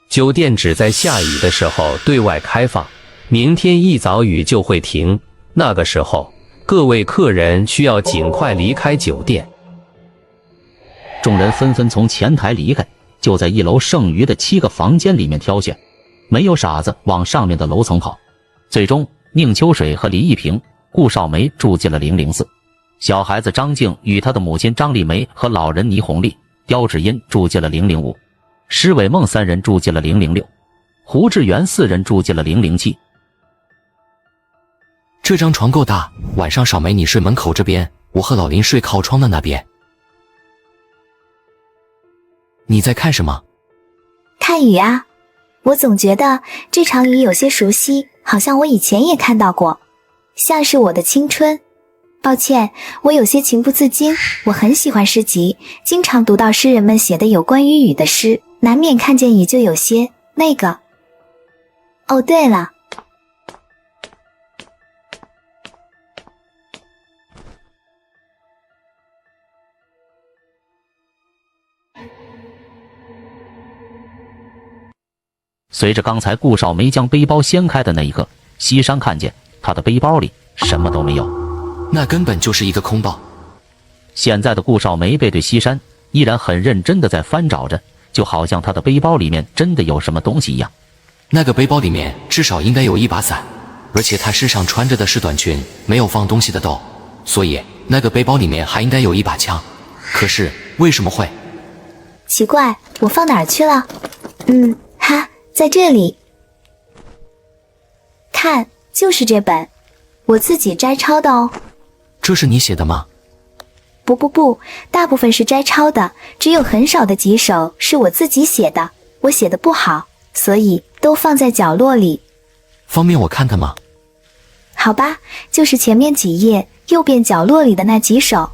酒店只在下雨的时候对外开放，明天一早雨就会停。那个时候，各位客人需要尽快离开酒店。众人纷纷从前台离开，就在1楼剩余的7个房间里面挑选。没有傻子往上面的楼层跑。最终，宁秋水和李一平、顾少梅住进了004，小孩子张静与他的母亲张丽梅和老人倪红丽、刁志英住进了005，施伟梦3人住进了006，胡志远4人住进了007。这张床够大，晚上少梅你睡门口这边，我和老林睡靠窗的那边。你在看什么？看雨啊，我总觉得这场雨有些熟悉，好像我以前也看到过，像是我的青春。抱歉，我有些情不自禁，我很喜欢诗集，经常读到诗人们写的有关于雨的诗，难免看见雨就有些那个。哦，对了，随着刚才顾少梅将背包掀开的那一刻，西山看见他的背包里什么都没有，那根本就是一个空包。现在的顾少梅背对西山，依然很认真地在翻找着，就好像他的背包里面真的有什么东西一样。那个背包里面至少应该有一把伞，而且他身上穿着的是短裙，没有放东西的兜，所以那个背包里面还应该有一把枪。可是为什么会？奇怪，我放哪儿去了？哈，在这里。看，就是这本，我自己摘抄的哦。这是你写的吗？不，大部分是摘抄的，只有很少的几首是我自己写的，我写的不好，所以都放在角落里。方便我看看吗？好吧，就是前面几页右边角落里的那几首，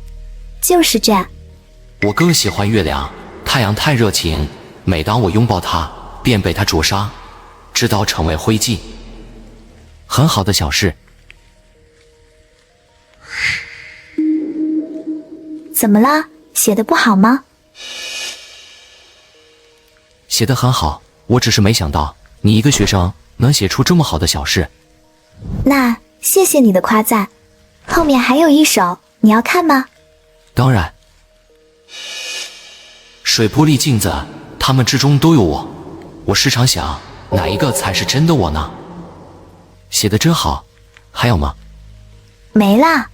就是这。我更喜欢月亮，太阳太热情，每当我拥抱它，便被它灼伤，直到成为灰烬。很好的小事。怎么了？写的不好吗？写得很好，我只是没想到你一个学生能写出这么好的小事。那谢谢你的夸赞，后面还有一首，你要看吗？当然。水玻璃镜子，它们之中都有我，我时常想，哪一个才是真的我呢？写得真好，还有吗？没啦，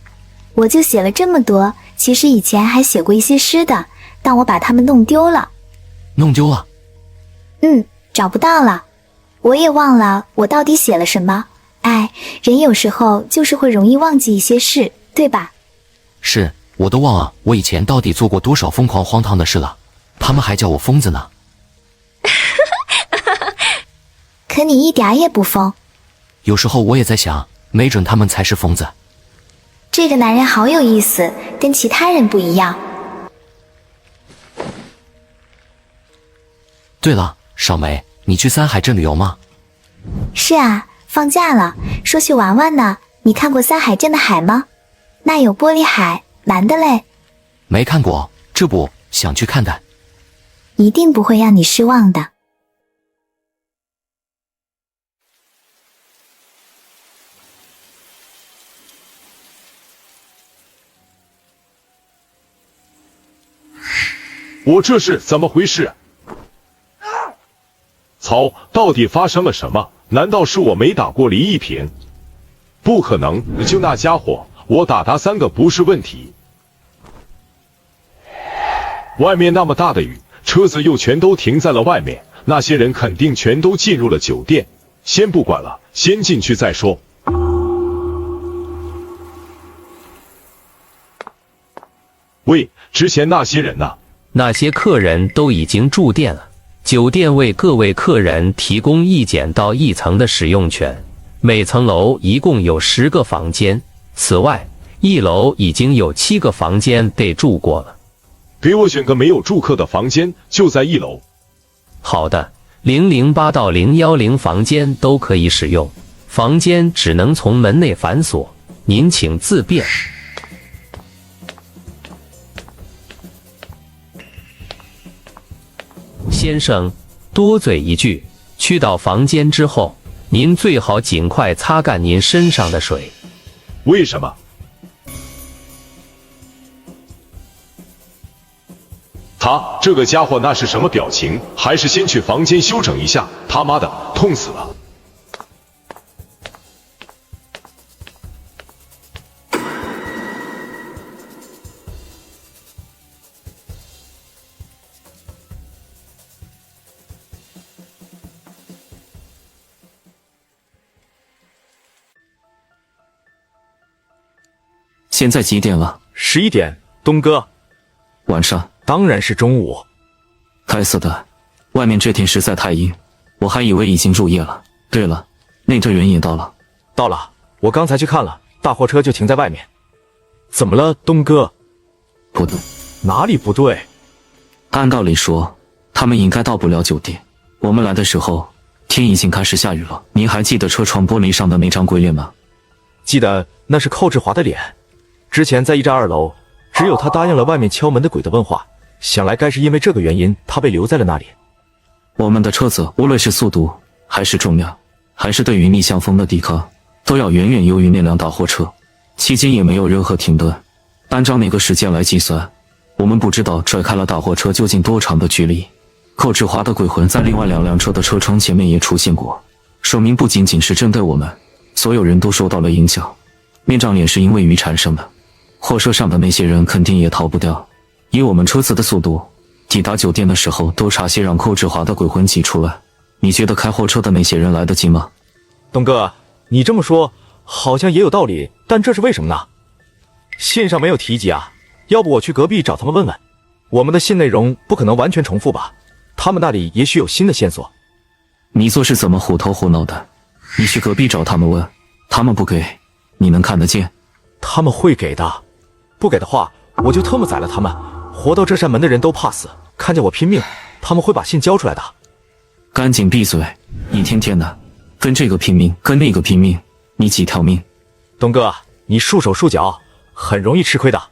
我就写了这么多，其实以前还写过一些诗的，但我把它们弄丢了。弄丢了？找不到了，我也忘了我到底写了什么。哎，人有时候就是会容易忘记一些事，对吧？是，我都忘了我以前到底做过多少疯狂荒唐的事了，他们还叫我疯子呢。可你一点也不疯。有时候我也在想，没准他们才是疯子。这个男人好有意思，跟其他人不一样。对了，少梅，你去三海镇旅游吗？是啊，放假了，说去玩玩呢。你看过三海镇的海吗？那有玻璃海，蓝的嘞。没看过，这不想去看看。一定不会让你失望的。我这是怎么回事？操，到底发生了什么？难道是我没打过李一平？不可能，就那家伙，我打他3个不是问题。外面那么大的雨，车子又全都停在了外面，那些人肯定全都进入了酒店。先不管了，先进去再说。喂，之前那些人呢？那些客人都已经住店了，酒店为各位客人提供1间到1层的使用权，每层楼一共有10个房间。此外，1楼已经有7个房间被住过了。给我选个没有住客的房间，就在1楼。好的，008到010房间都可以使用，房间只能从门内反锁，您请自便。先生，多嘴一句，去到房间之后，您最好尽快擦干您身上的水。为什么？他这个家伙那是什么表情？还是先去房间休整一下。他妈的，痛死了！现在几点了？11点，东哥。晚上？当然是中午。该死的，外面这天实在太阴，我还以为已经入夜了。对了，那队人也到了。到了，我刚才去看了，大货车就停在外面。怎么了，东哥？不对。哪里不对？按道理说，他们应该到不了酒店。我们来的时候，天已经开始下雨了。您还记得车窗玻璃上的那张鬼脸吗？记得，那是寇志华的脸。之前在驿站2楼，只有他答应了外面敲门的鬼的问话，想来该是因为这个原因，他被留在了那里。我们的车子无论是速度，还是重量，还是对于逆向风的抵抗，都要远远优于那辆大货车，期间也没有任何停顿。按照那个时间来计算，我们不知道拽开了大货车究竟多长的距离。寇志华的鬼魂在另外2辆车的车窗前面也出现过，说明不仅仅是针对我们，所有人都受到了影响。面障脸是因为雨产生的，货车上的那些人肯定也逃不掉。以我们车子的速度，抵达酒店的时候都差些让寇志华的鬼魂挤出来。你觉得开货车的那些人来得及吗？东哥，你这么说好像也有道理，但这是为什么呢？信上没有提及啊，要不我去隔壁找他们问问。我们的信内容不可能完全重复吧？他们那里也许有新的线索。你做事怎么虎头虎脑的？你去隔壁找他们问，他们不给，你能看得见？他们会给的，不给的话，我就特么宰了他们。活到这扇门的人都怕死，看见我拼命，他们会把信交出来的。赶紧闭嘴！一天天的，跟这个拼命，跟那个拼命，你几条命？东哥，你束手束脚，很容易吃亏的。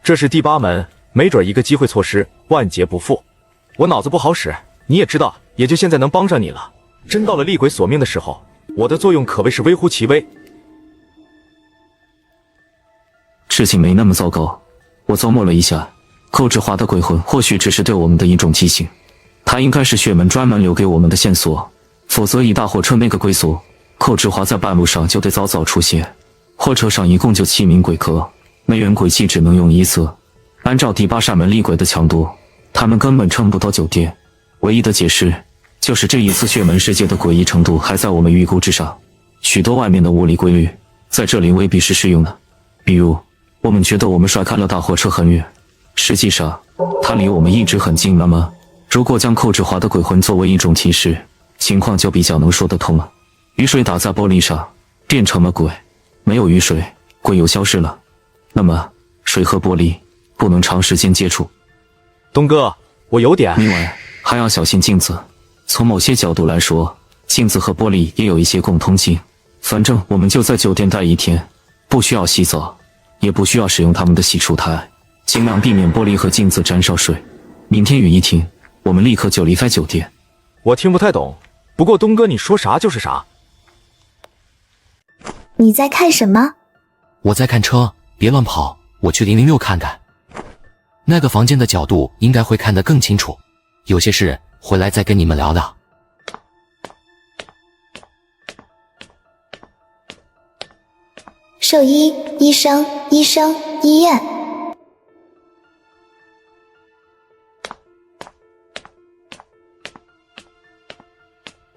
这是第8门，没准一个机会错失，万劫不复。我脑子不好使，你也知道，也就现在能帮上你了。真到了厉鬼索命的时候，我的作用可谓是微乎其微。事情没那么糟糕，我琢磨了一下，寇志华的鬼魂或许只是对我们的一种提醒，他应该是血门专门留给我们的线索，否则以大货车那个龟速，寇志华在半路上就得早早出现。货车上一共就7名鬼客，每人鬼气只能用1次，按照第8扇门厉鬼的强度，他们根本撑不到酒店。唯一的解释就是这一次血门世界的诡异程度还在我们预估之上，许多外面的物理规律在这里未必是适用的。比如我们觉得我们甩开了大货车很远，实际上它离我们一直很近。那么如果将寇志华的鬼魂作为一种提示，情况就比较能说得通了。雨水打在玻璃上变成了鬼，没有雨水，鬼又消失了。那么水和玻璃不能长时间接触。东哥，我有点……另外还要小心镜子，从某些角度来说，镜子和玻璃也有一些共通性。反正我们就在酒店待1天，不需要洗澡，也不需要使用他们的洗漱台，尽量避免玻璃和镜子沾上水。明天雨一停，我们立刻就离开酒店。我听不太懂，不过东哥你说啥就是啥。你在看什么？我在看车，别乱跑，我去006看看。那个房间的角度应该会看得更清楚。有些事回来再跟你们聊聊。兽医、医生、医院。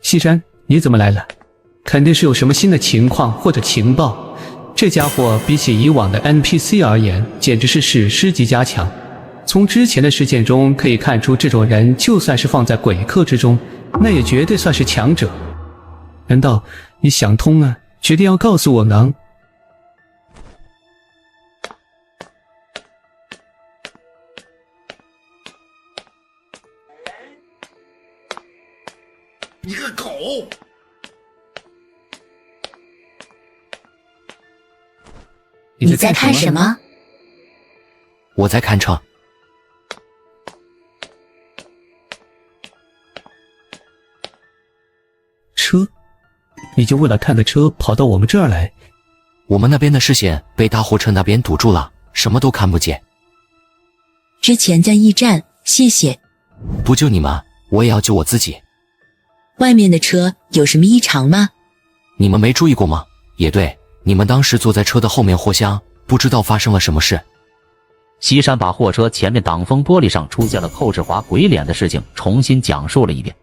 西山，你怎么来了？肯定是有什么新的情况或者情报。这家伙比起以往的 NPC 而言，简直是史诗级加强。从之前的事件中可以看出，这种人就算是放在鬼客之中，那也绝对算是强者。难道你想通了，决定要告诉我呢？你个狗！你在看什么？我在看车。车？你就为了看个车跑到我们这儿来？我们那边的视线被大货车那边堵住了，什么都看不见。之前在驿站，谢谢。不救你们，我也要救我自己。外面的车有什么异常吗？你们没注意过吗？也对，你们当时坐在车的后面货箱，不知道发生了什么事。西山把货车前面挡风玻璃上出现了寇志华鬼脸的事情重新讲述了一遍。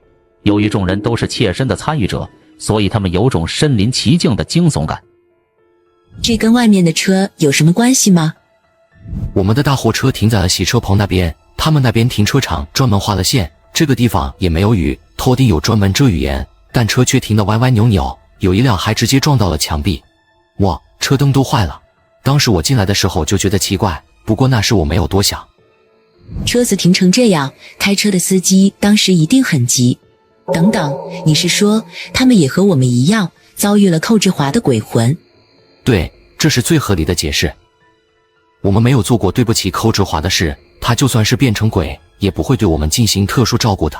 由于众人都是切身的参与者，所以他们有种身临其境的惊悚感。这跟外面的车有什么关系吗？我们的大货车停在了洗车棚那边，他们那边停车场专门画了线，这个地方也没有雨，头顶有专门遮雨檐，但车却停得歪歪扭扭，有一辆还直接撞到了墙壁。哇，车灯都坏了。当时我进来的时候就觉得奇怪，不过那时我没有多想。车子停成这样，开车的司机当时一定很急。等等，你是说他们也和我们一样遭遇了寇志华的鬼魂？对，这是最合理的解释。我们没有做过对不起寇志华的事，他就算是变成鬼，也不会对我们进行特殊照顾的。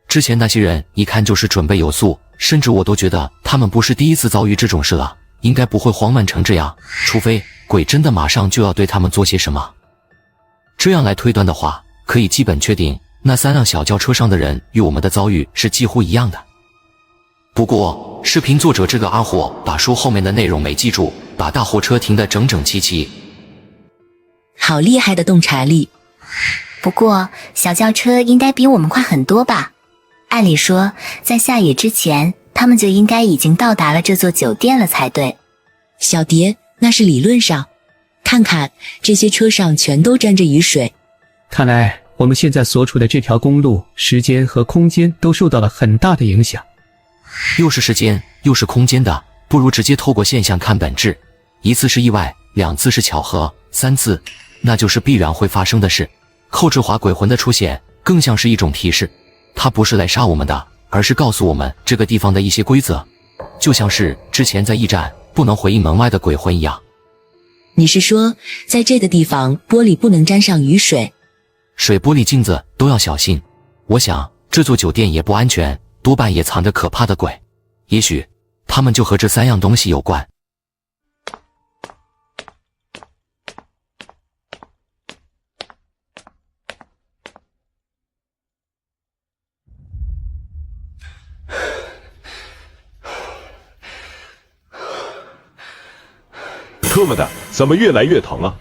之前那些人一看就是准备有素，甚至我都觉得他们不是第一次遭遇这种事了，应该不会慌乱成这样，除非鬼真的马上就要对他们做些什么。这样来推断的话，可以基本确定那3辆小轿车上的人与我们的遭遇是几乎一样的。不过视频作者这个阿货把书后面的内容没记住，把大货车停得整整齐齐。好厉害的洞察力。不过小轿车应该比我们快很多吧？按理说在下雨之前，他们就应该已经到达了这座酒店了才对。小蝶，那是理论上。看看这些车上全都沾着雨水。看来我们现在所处的这条公路，时间和空间都受到了很大的影响。又是时间又是空间的，不如直接透过现象看本质。一次是意外，2次是巧合，3次那就是必然会发生的事。寇志华鬼魂的出现更像是一种提示，他不是来杀我们的，而是告诉我们这个地方的一些规则，就像是之前在驿站不能回应门外的鬼魂一样。你是说在这个地方玻璃不能沾上雨水？水玻璃镜子都要小心。我想这座酒店也不安全，多半也藏着可怕的鬼，也许他们就和这3样东西有关。特么的，怎么越来越疼啊？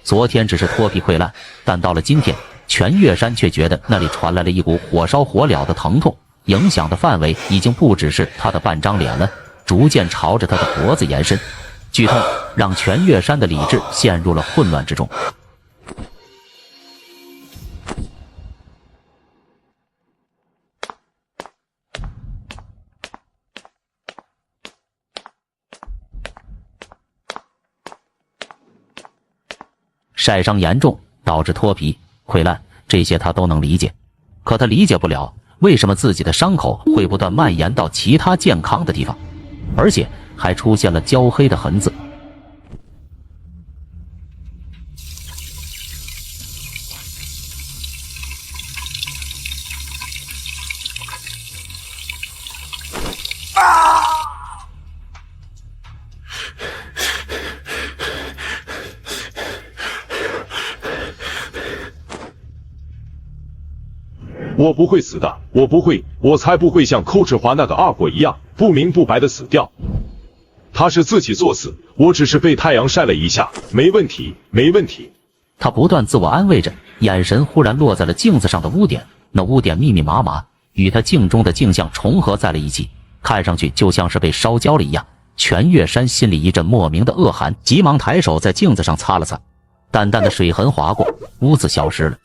昨天只是脱皮溃烂，但到了今天，全岳山却觉得那里传来了一股火烧火燎的疼痛，影响的范围已经不只是他的半张脸了，逐渐朝着他的脖子延伸。剧痛让全岳山的理智陷入了混乱之中。晒伤严重导致脱皮溃烂，这些他都能理解，可他理解不了为什么自己的伤口会不断蔓延到其他健康的地方，而且还出现了焦黑的痕渍。我不会死的，我不会，我才不会像寇志华那个二鬼一样不明不白的死掉。他是自己作死，我只是被太阳晒了一下，没问题，没问题。他不断自我安慰着，眼神忽然落在了镜子上的污点，那污点密密麻麻，与他镜中的镜像重合在了一起，看上去就像是被烧焦了一样。全岳山心里一阵莫名的恶寒，急忙抬手在镜子上擦了擦，淡淡的水痕划过，污渍消失了。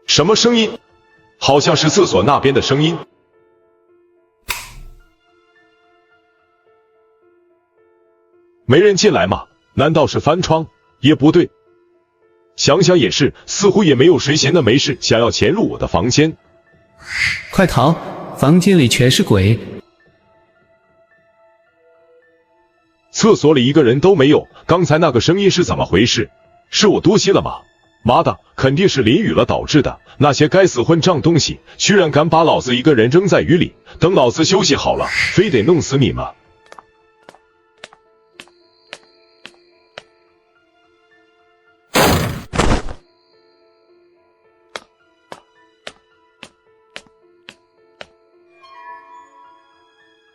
什么声音？好像是厕所那边的声音。没人进来吗？难道是翻窗？也不对，想想也是，似乎也没有谁闲的没事想要潜入我的房间。快逃！房间里全是鬼！厕所里一个人都没有，刚才那个声音是怎么回事？是我多心了吗？妈的，肯定是淋雨了导致的。那些该死混账东西，居然敢把老子一个人扔在雨里，等老子休息好了，非得弄死你们！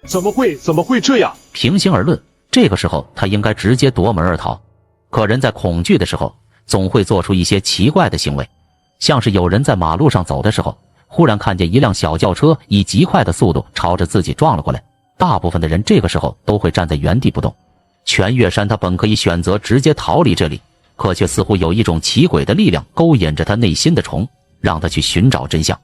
怎么会这样？平心而论，这个时候他应该直接夺门而逃。可人在恐惧的时候，总会做出一些奇怪的行为，像是有人在马路上走的时候，忽然看见一辆小轿车以极快的速度朝着自己撞了过来。大部分的人这个时候都会站在原地不动。全月山他本可以选择直接逃离这里，可却似乎有一种奇诡的力量勾引着他内心的虫，让他去寻找真相。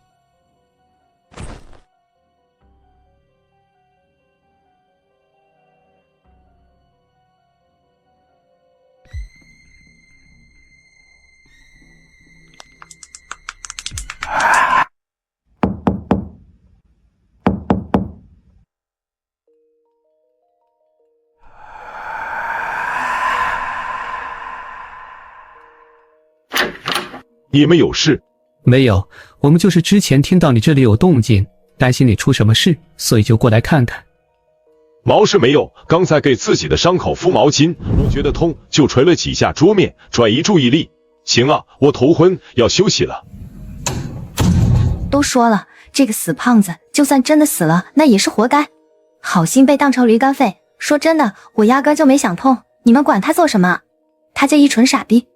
你们有事？没有，我们就是之前听到你这里有动静，担心你出什么事，所以就过来看看。毛是没有，刚才给自己的伤口敷毛巾，我觉得痛，就捶了几下桌面，转移注意力。行了，我头昏，要休息了。都说了，这个死胖子就算真的死了，那也是活该。好心被当成驴肝肺，说真的，我压根就没想通，你们管他做什么？他就一纯傻逼。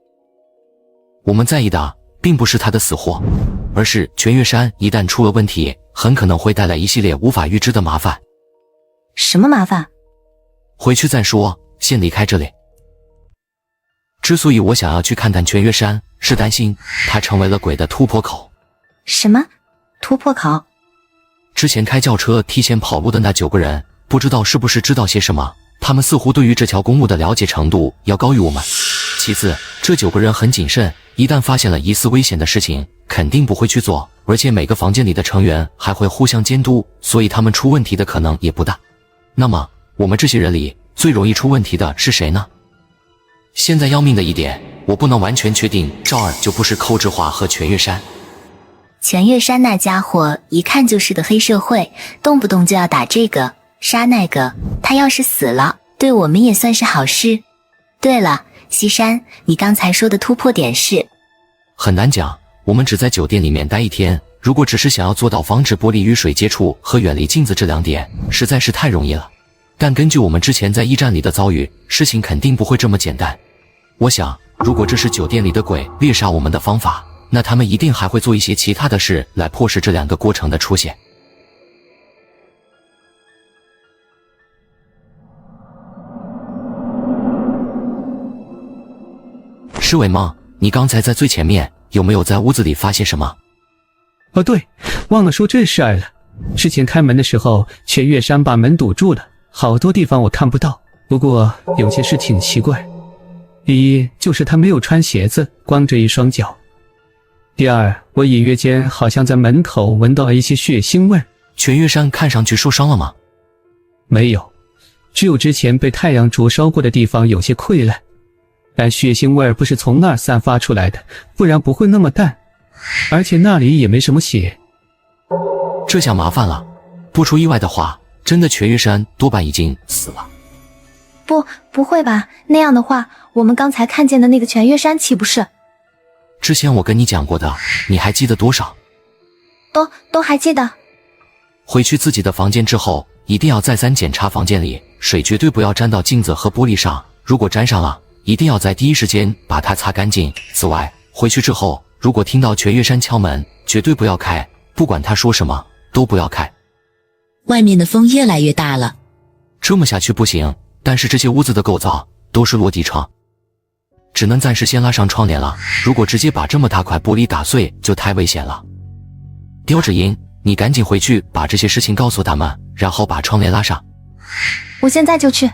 我们在意的并不是他的死活，而是全月山一旦出了问题，很可能会带来一系列无法预知的麻烦。什么麻烦？回去再说，先离开这里。之所以我想要去看看全月山，是担心他成为了鬼的突破口。什么突破口？之前开轿车提前跑路的那9个人，不知道是不是知道些什么，他们似乎对于这条公路的了解程度要高于我们。其次，这9个人很谨慎，一旦发现了疑似危险的事情，肯定不会去做，而且每个房间里的成员还会互相监督，所以他们出问题的可能也不大。那么，我们这些人里最容易出问题的是谁呢？现在要命的一点，我不能完全确定赵二就不是寇志华和全月山。全月山那家伙一看就是个黑社会，动不动就要打这个杀那个，他要是死了，对我们也算是好事。对了，西山，你刚才说的突破点是？很难讲，我们只在酒店里面待1天，如果只是想要做到防止玻璃与水接触和远离镜子这2点，实在是太容易了。但根据我们之前在驿站里的遭遇，事情肯定不会这么简单。我想，如果这是酒店里的鬼猎杀我们的方法，那他们一定还会做一些其他的事来迫使这2个过程的出现。施伟梦，你刚才在最前面，有没有在屋子里发现什么？哦对，忘了说这事儿了。之前开门的时候，全月山把门堵住了，好多地方我看不到。不过有些事挺奇怪，第一就是他没有穿鞋子，光着一双脚。第二，我隐约间好像在门口闻到了一些血腥味。全月山看上去受伤了吗？没有，只有之前被太阳灼烧过的地方有些溃烂。但血腥味不是从那儿散发出来的，不然不会那么淡。而且那里也没什么血。这下麻烦了，不出意外的话，真的全月山多半已经死了。不会吧？那样的话，我们刚才看见的那个全月山岂不是？之前我跟你讲过的，你还记得多少？都还记得。回去自己的房间之后，一定要再三检查房间里，水绝对不要沾到镜子和玻璃上，如果沾上了，一定要在第一时间把它擦干净。此外，回去之后，如果听到全月山敲门，绝对不要开，不管他说什么，都不要开。外面的风越来越大了，这么下去不行，但是这些屋子的构造都是落地窗，只能暂时先拉上窗帘了，如果直接把这么大块玻璃打碎，就太危险了。刁志英，你赶紧回去把这些事情告诉他们，然后把窗帘拉上。我现在就去。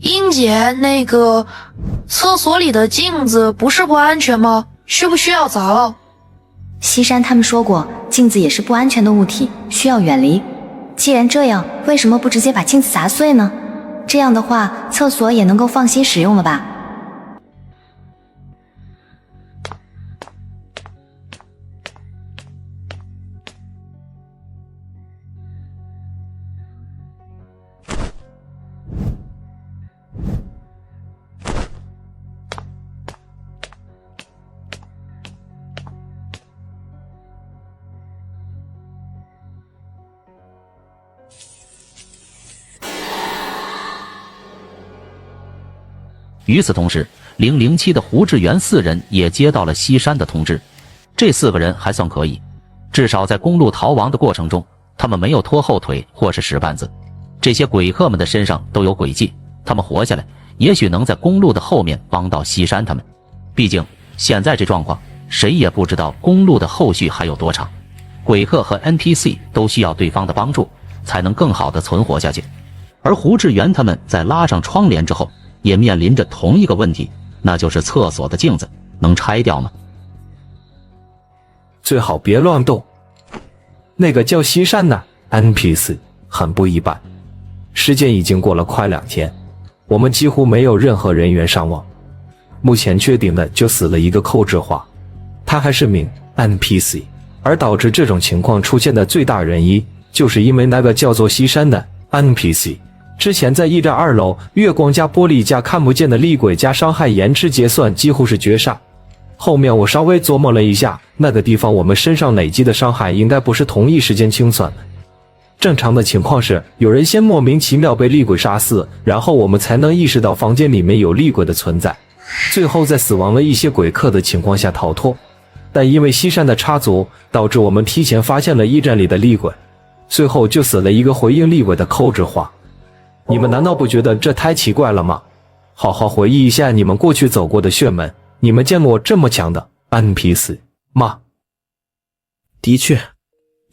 英姐，那个厕所里的镜子不是不安全吗？需不需要砸了？西山他们说过，镜子也是不安全的物体，需要远离。既然这样，为什么不直接把镜子砸碎呢？这样的话，厕所也能够放心使用了吧？与此同时，007的胡志远4人也接到了西山的通知。这4个人还算可以，至少在公路逃亡的过程中，他们没有拖后腿或是使绊子。这些鬼客们的身上都有诡计，他们活下来，也许能在公路的后面帮到西山他们。毕竟现在这状况，谁也不知道公路的后续还有多长。鬼客和 NPC 都需要对方的帮助，才能更好的存活下去。而胡志远他们在拉上窗帘之后，也面临着同一个问题，那就是厕所的镜子能拆掉吗？最好别乱动。那个叫西山的 NPC 很不一般，时间已经过了快2天，我们几乎没有任何人员伤亡。目前确定的就死了一个寇志华，他还是名 NPC， 而导致这种情况出现的最大原因，就是因为那个叫做西山的 NPC之前在驿站2楼月光加玻璃加看不见的厉鬼加伤害延迟结算几乎是绝杀。后面我稍微琢磨了一下，那个地方我们身上累积的伤害应该不是同一时间清算的。正常的情况是有人先莫名其妙被厉鬼杀死，然后我们才能意识到房间里面有厉鬼的存在，最后在死亡了一些鬼客的情况下逃脱。但因为西山的插足，导致我们提前发现了驿站里的厉鬼，最后就死了一个回应厉鬼的寇志华。你们难道不觉得这太奇怪了吗？好好回忆一下你们过去走过的血门，你们见过这么强的 NPC 吗？的确，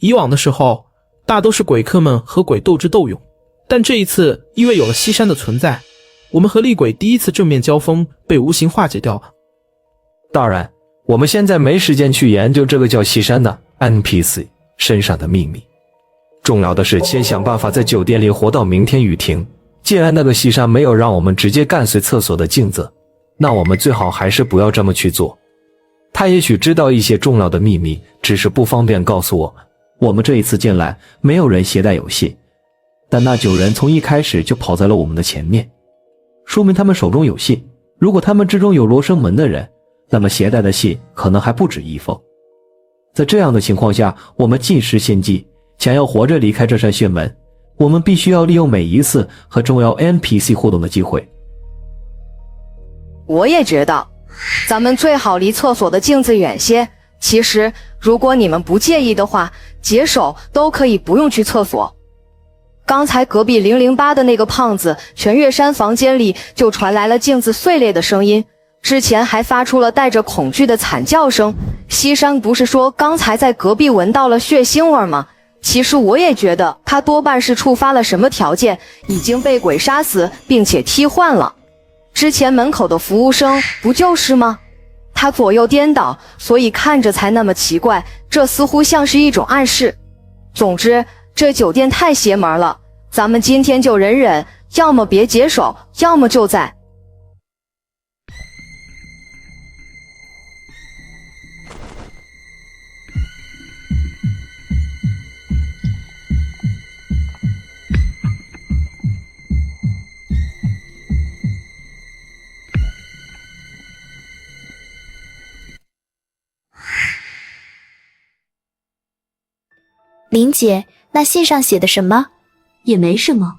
以往的时候大都是鬼客们和鬼斗智斗勇，但这一次因为有了西山的存在，我们和厉鬼第一次正面交锋被无形化解掉了。当然，我们现在没时间去研究这个叫西山的 NPC 身上的秘密，重要的是先想办法在酒店里活到明天雨停。既然那个西山没有让我们直接干碎厕所的镜子，那我们最好还是不要这么去做。他也许知道一些重要的秘密，只是不方便告诉我们。我们这一次进来没有人携带有信，但那9人从一开始就跑在了我们的前面，说明他们手中有信。如果他们之中有罗生门的人，那么携带的信可能还不止1封。在这样的情况下，我们尽施献计，想要活着离开这扇血门，我们必须要利用每一次和重要 NPC 互动的机会。我也觉得咱们最好离厕所的镜子远些。其实如果你们不介意的话，解手都可以不用去厕所。刚才隔壁008的那个胖子全月山房间里就传来了镜子碎裂的声音，之前还发出了带着恐惧的惨叫声。西山不是说刚才在隔壁闻到了血腥味吗？其实我也觉得他多半是触发了什么条件，已经被鬼杀死并且替换了。之前门口的服务生不就是吗？他左右颠倒，所以看着才那么奇怪，这似乎像是一种暗示。总之这酒店太邪门了，咱们今天就忍忍，要么别解手，要么就在。林姐，那信上写的什么？也没什么。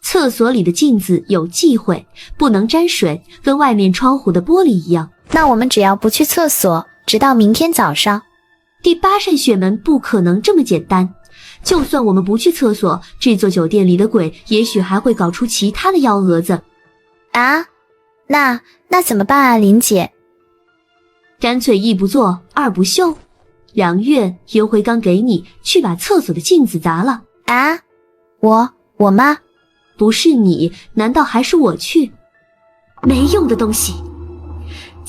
厕所里的镜子有忌讳，不能沾水，跟外面窗户的玻璃一样。那我们只要不去厕所，直到明天早上。第8扇血门不可能这么简单。就算我们不去厕所，这座酒店里的鬼也许还会搞出其他的幺蛾子。啊？那怎么办啊，林姐？干脆1不做2不休。2月优惠刚给你，去把厕所的镜子砸了。啊？我吗？不是你，难道还是我去？没用的东西，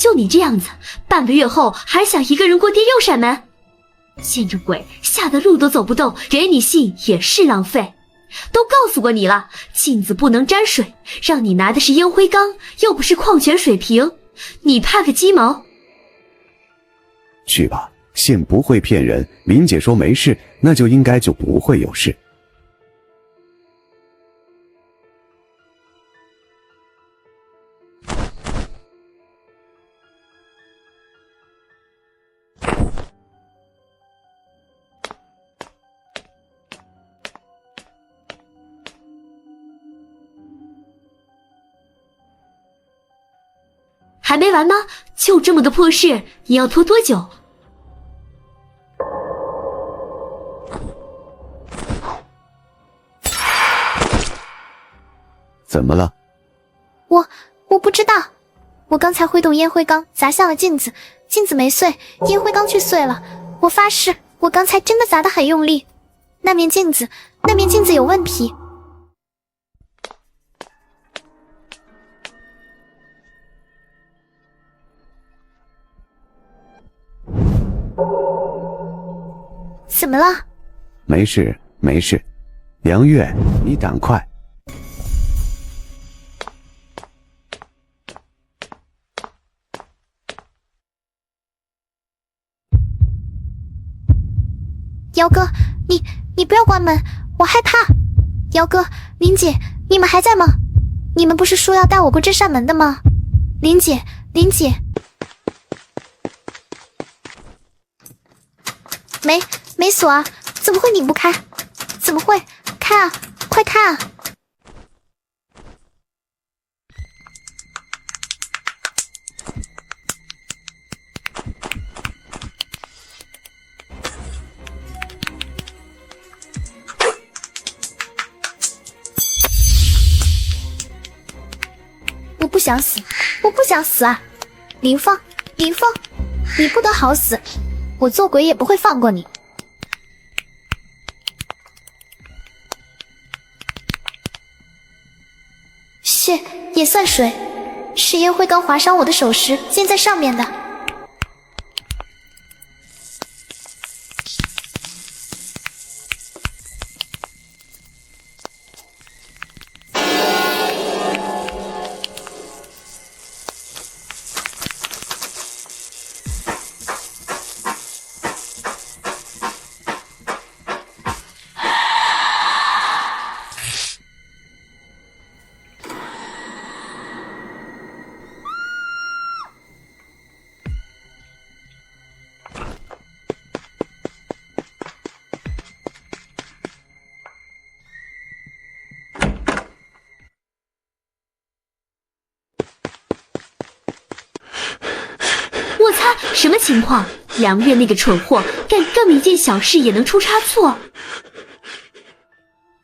就你这样子，半个月后还想一个人过电右闪门？见着鬼吓得路都走不动，给你信也是浪费。都告诉过你了，镜子不能沾水，让你拿的是烟灰缸，又不是矿泉水瓶，你怕个鸡毛？去吧，信不会骗人。林姐说没事，那就应该就不会有事。还没完吗？就这么个破事，你要拖多久？怎么了？我不知道，我刚才挥动烟灰缸砸向了镜子，镜子没碎，烟灰缸却碎了。我发誓，我刚才真的砸得很用力。那面镜子有问题。怎么了？没事没事，梁月，你赶快。姚哥，你不要关门，我害怕。姚哥，林姐，你们还在吗？你们不是说要带我过这扇门的吗？林姐，没锁啊，怎么会拧不开？怎么会？开啊，快开啊！我不想死啊！林峰，你不得好死！我做鬼也不会放过你。血也算水，是烟灰缸划伤我的手时溅在上面的。我擦，什么情况？梁月那个蠢货，干这么一件小事也能出差错？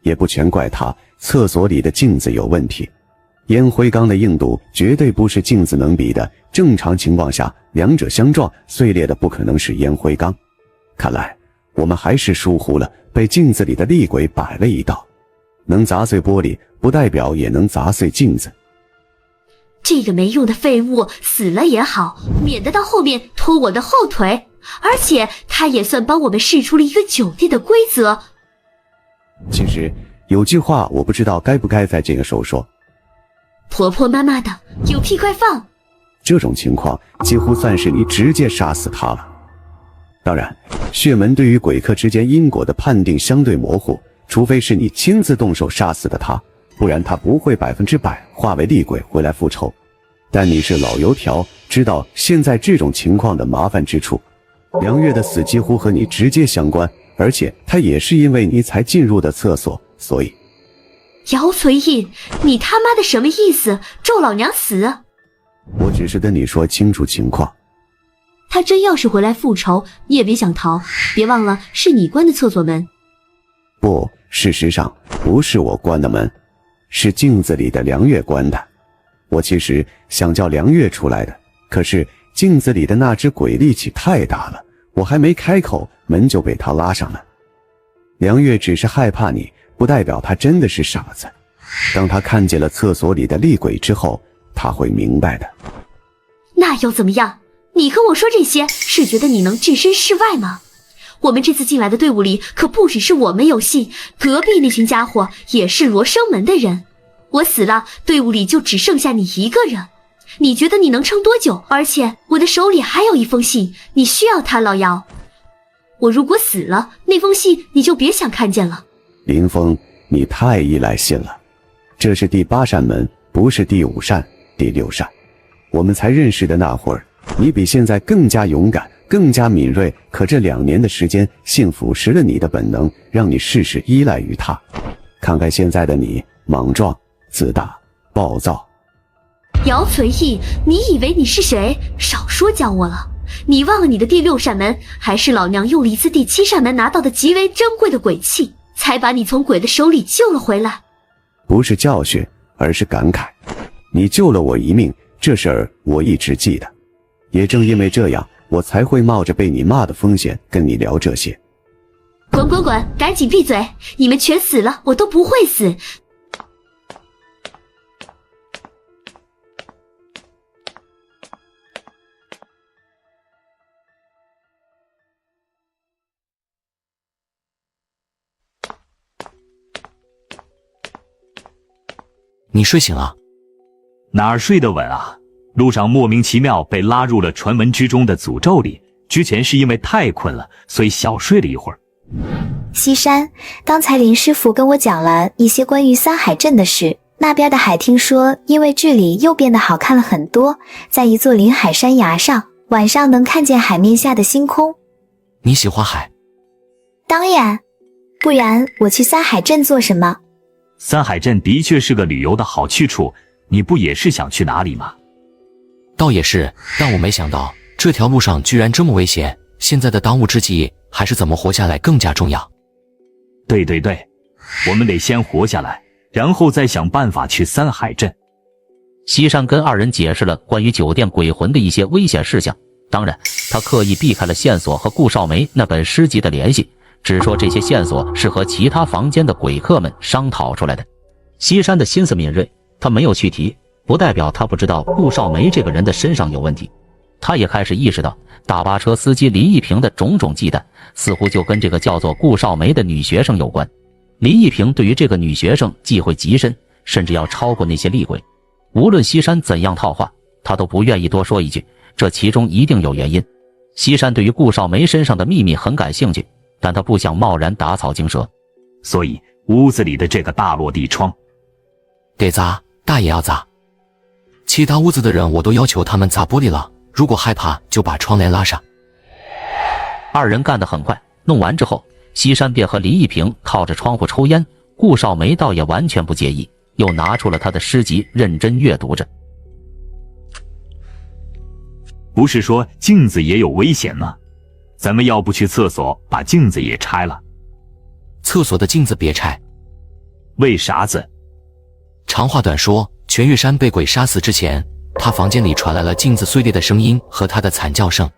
也不全怪他，厕所里的镜子有问题，烟灰缸的硬度绝对不是镜子能比的。正常情况下，两者相撞，碎裂的不可能是烟灰缸。看来我们还是疏忽了，被镜子里的厉鬼摆了一道。能砸碎玻璃，不代表也能砸碎镜子。这个没用的废物死了也好，免得到后面拖我的后腿。而且他也算帮我们试出了一个酒店的规则。其实有句话我不知道该不该在这个时候说，婆婆妈妈的，有屁快放。这种情况几乎算是你直接杀死他了。当然，血门对于鬼客之间因果的判定相对模糊，除非是你亲自动手杀死的他，不然他不会100%化为厉鬼回来复仇。但你是老油条，知道现在这种情况的麻烦之处。梁月的死几乎和你直接相关，而且他也是因为你才进入的厕所，所以……姚存印，你他妈的什么意思？咒老娘死？我只是跟你说清楚情况。他真要是回来复仇，你也别想逃，别忘了是你关的厕所门。不，事实上不是我关的门，是镜子里的梁月关的。我其实想叫梁月出来的，可是镜子里的那只鬼力气太大了，我还没开口，门就被他拉上了。梁月只是害怕你，不代表他真的是傻子。当他看见了厕所里的厉鬼之后，他会明白的。那又怎么样？你跟我说这些，是觉得你能置身事外吗？我们这次进来的队伍里，可不只是我们有幸，隔壁那群家伙也是罗生门的人。我死了，队伍里就只剩下你一个人。你觉得你能撑多久？而且我的手里还有一封信，你需要它，老姚。我如果死了，那封信你就别想看见了。林峰，你太依赖信了。这是第8扇门，不是第5扇、第6扇。我们才认识的那会儿，你比现在更加勇敢，更加敏锐。可这2年的时间，性腐蚀了你的本能，让你事事依赖于他。看看现在的你，莽撞、自大、暴躁。姚存义，你以为你是谁？少说教我了。你忘了你的第6扇门，还是老娘用了一次第7扇门拿到的极为珍贵的鬼器，才把你从鬼的手里救了回来。不是教训，而是感慨。你救了我一命，这事儿我一直记得。也正因为这样，我才会冒着被你骂的风险跟你聊这些。滚滚滚，赶紧闭嘴！你们全死了，我都不会死。你睡醒了？哪儿睡得稳啊？路上莫名其妙被拉入了传闻之中的诅咒里。之前是因为太困了，所以小睡了一会儿。西山，刚才林师傅跟我讲了一些关于三海镇的事，那边的海听说因为治理又变得好看了很多，在一座临海山崖上，晚上能看见海面下的星空。你喜欢海？当然，不然我去三海镇做什么？三海镇的确是个旅游的好去处，你不也是想去哪里吗？倒也是，但我没想到这条路上居然这么危险，现在的当务之急还是怎么活下来更加重要。对对对，我们得先活下来，然后再想办法去三海镇。西山跟二人解释了关于酒店鬼魂的一些危险事项，当然他刻意避开了线索和顾少梅那本诗集的联系，只说这些线索是和其他房间的鬼客们商讨出来的。西山的心思敏锐，他没有去提，不代表他不知道顾少梅这个人的身上有问题。他也开始意识到大巴车司机林一平的种种忌惮，似乎就跟这个叫做顾少梅的女学生有关。林一平对于这个女学生忌讳极深，甚至要超过那些厉鬼。无论西山怎样套话，他都不愿意多说一句，这其中一定有原因。西山对于顾少梅身上的秘密很感兴趣，但他不想贸然打草惊蛇，所以屋子里的这个大落地窗得砸，大也要砸。其他屋子的人我都要求他们砸玻璃了，如果害怕就把窗帘拉上。二人干得很快，弄完之后，西山便和林一平靠着窗户抽烟，顾少梅倒也完全不介意，又拿出了他的诗集认真阅读着。不是说镜子也有危险吗？咱们要不去厕所把镜子也拆了？厕所的镜子别拆。为啥子？长话短说，全玉山被鬼杀死之前，他房间里传来了镜子碎裂的声音和他的惨叫声。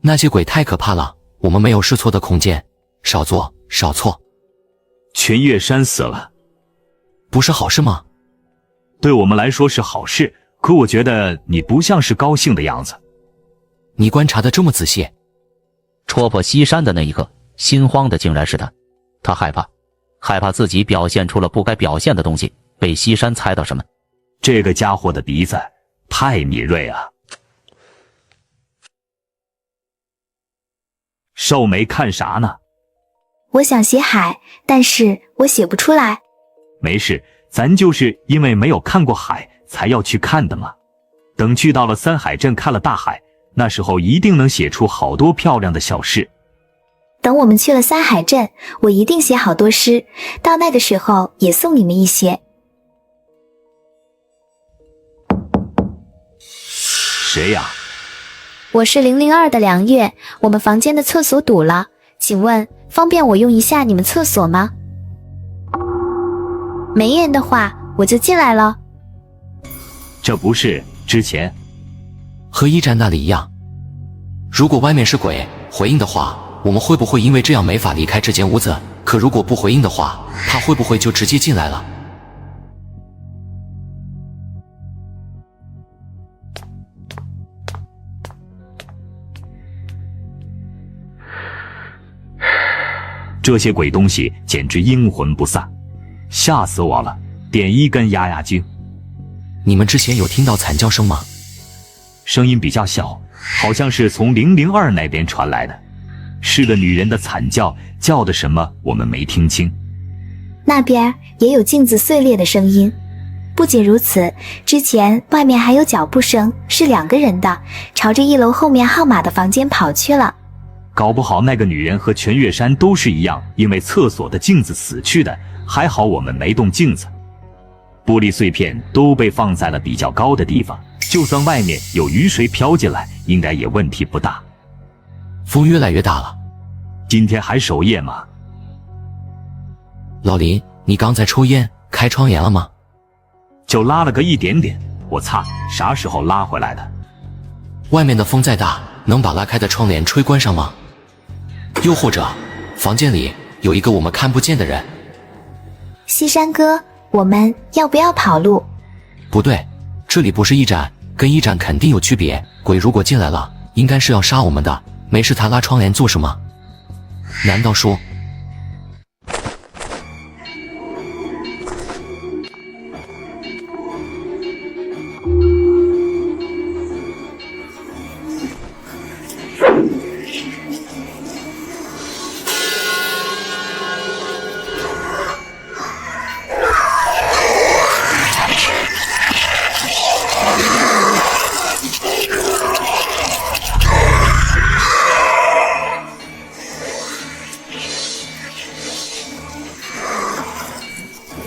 那些鬼太可怕了，我们没有试错的空间，少做少错。全岳山死了，不是好事吗？对我们来说是好事，可我觉得你不像是高兴的样子。你观察得这么仔细。戳破西山的那一刻，心慌的竟然是他。他害怕自己表现出了不该表现的东西，被西山猜到什么。这个家伙的鼻子太敏锐啊！少梅看啥呢？我想写海，但是我写不出来。没事，咱就是因为没有看过海才要去看的嘛。等去到了三海镇看了大海，那时候一定能写出好多漂亮的小诗。等我们去了三海镇，我一定写好多诗，到那个时候也送你们一些。谁呀？我是002的梁月，我们房间的厕所堵了，请问方便我用一下你们厕所吗？没人的话，我就进来了。这不是之前和一战那里一样，如果外面是鬼回应的话，我们会不会因为这样没法离开这间屋子？可如果不回应的话，他会不会就直接进来了？这些鬼东西简直阴魂不散，吓死我了！点一根压压惊。你们之前有听到惨叫声吗？声音比较小，好像是从002那边传来的，是个女人的惨叫，叫的什么我们没听清。那边也有镜子碎裂的声音。不仅如此，之前外面还有脚步声，是2个人的，朝着1楼后面号码的房间跑去了。搞不好那个女人和全月山都是一样，因为厕所的镜子死去的，还好我们没动镜子。玻璃碎片都被放在了比较高的地方，就算外面有雨水飘进来，应该也问题不大。风越来越大了。今天还守夜吗？老林，你刚才抽烟开窗帘了吗？就拉了个一点点，我擦，啥时候拉回来的？外面的风再大，能把拉开的窗帘吹关上吗？又或者，房间里有一个我们看不见的人？西山哥，我们要不要跑路？不对，这里不是驿站，跟驿站肯定有区别。鬼如果进来了，应该是要杀我们的。没事，他拉窗帘做什么？难道说……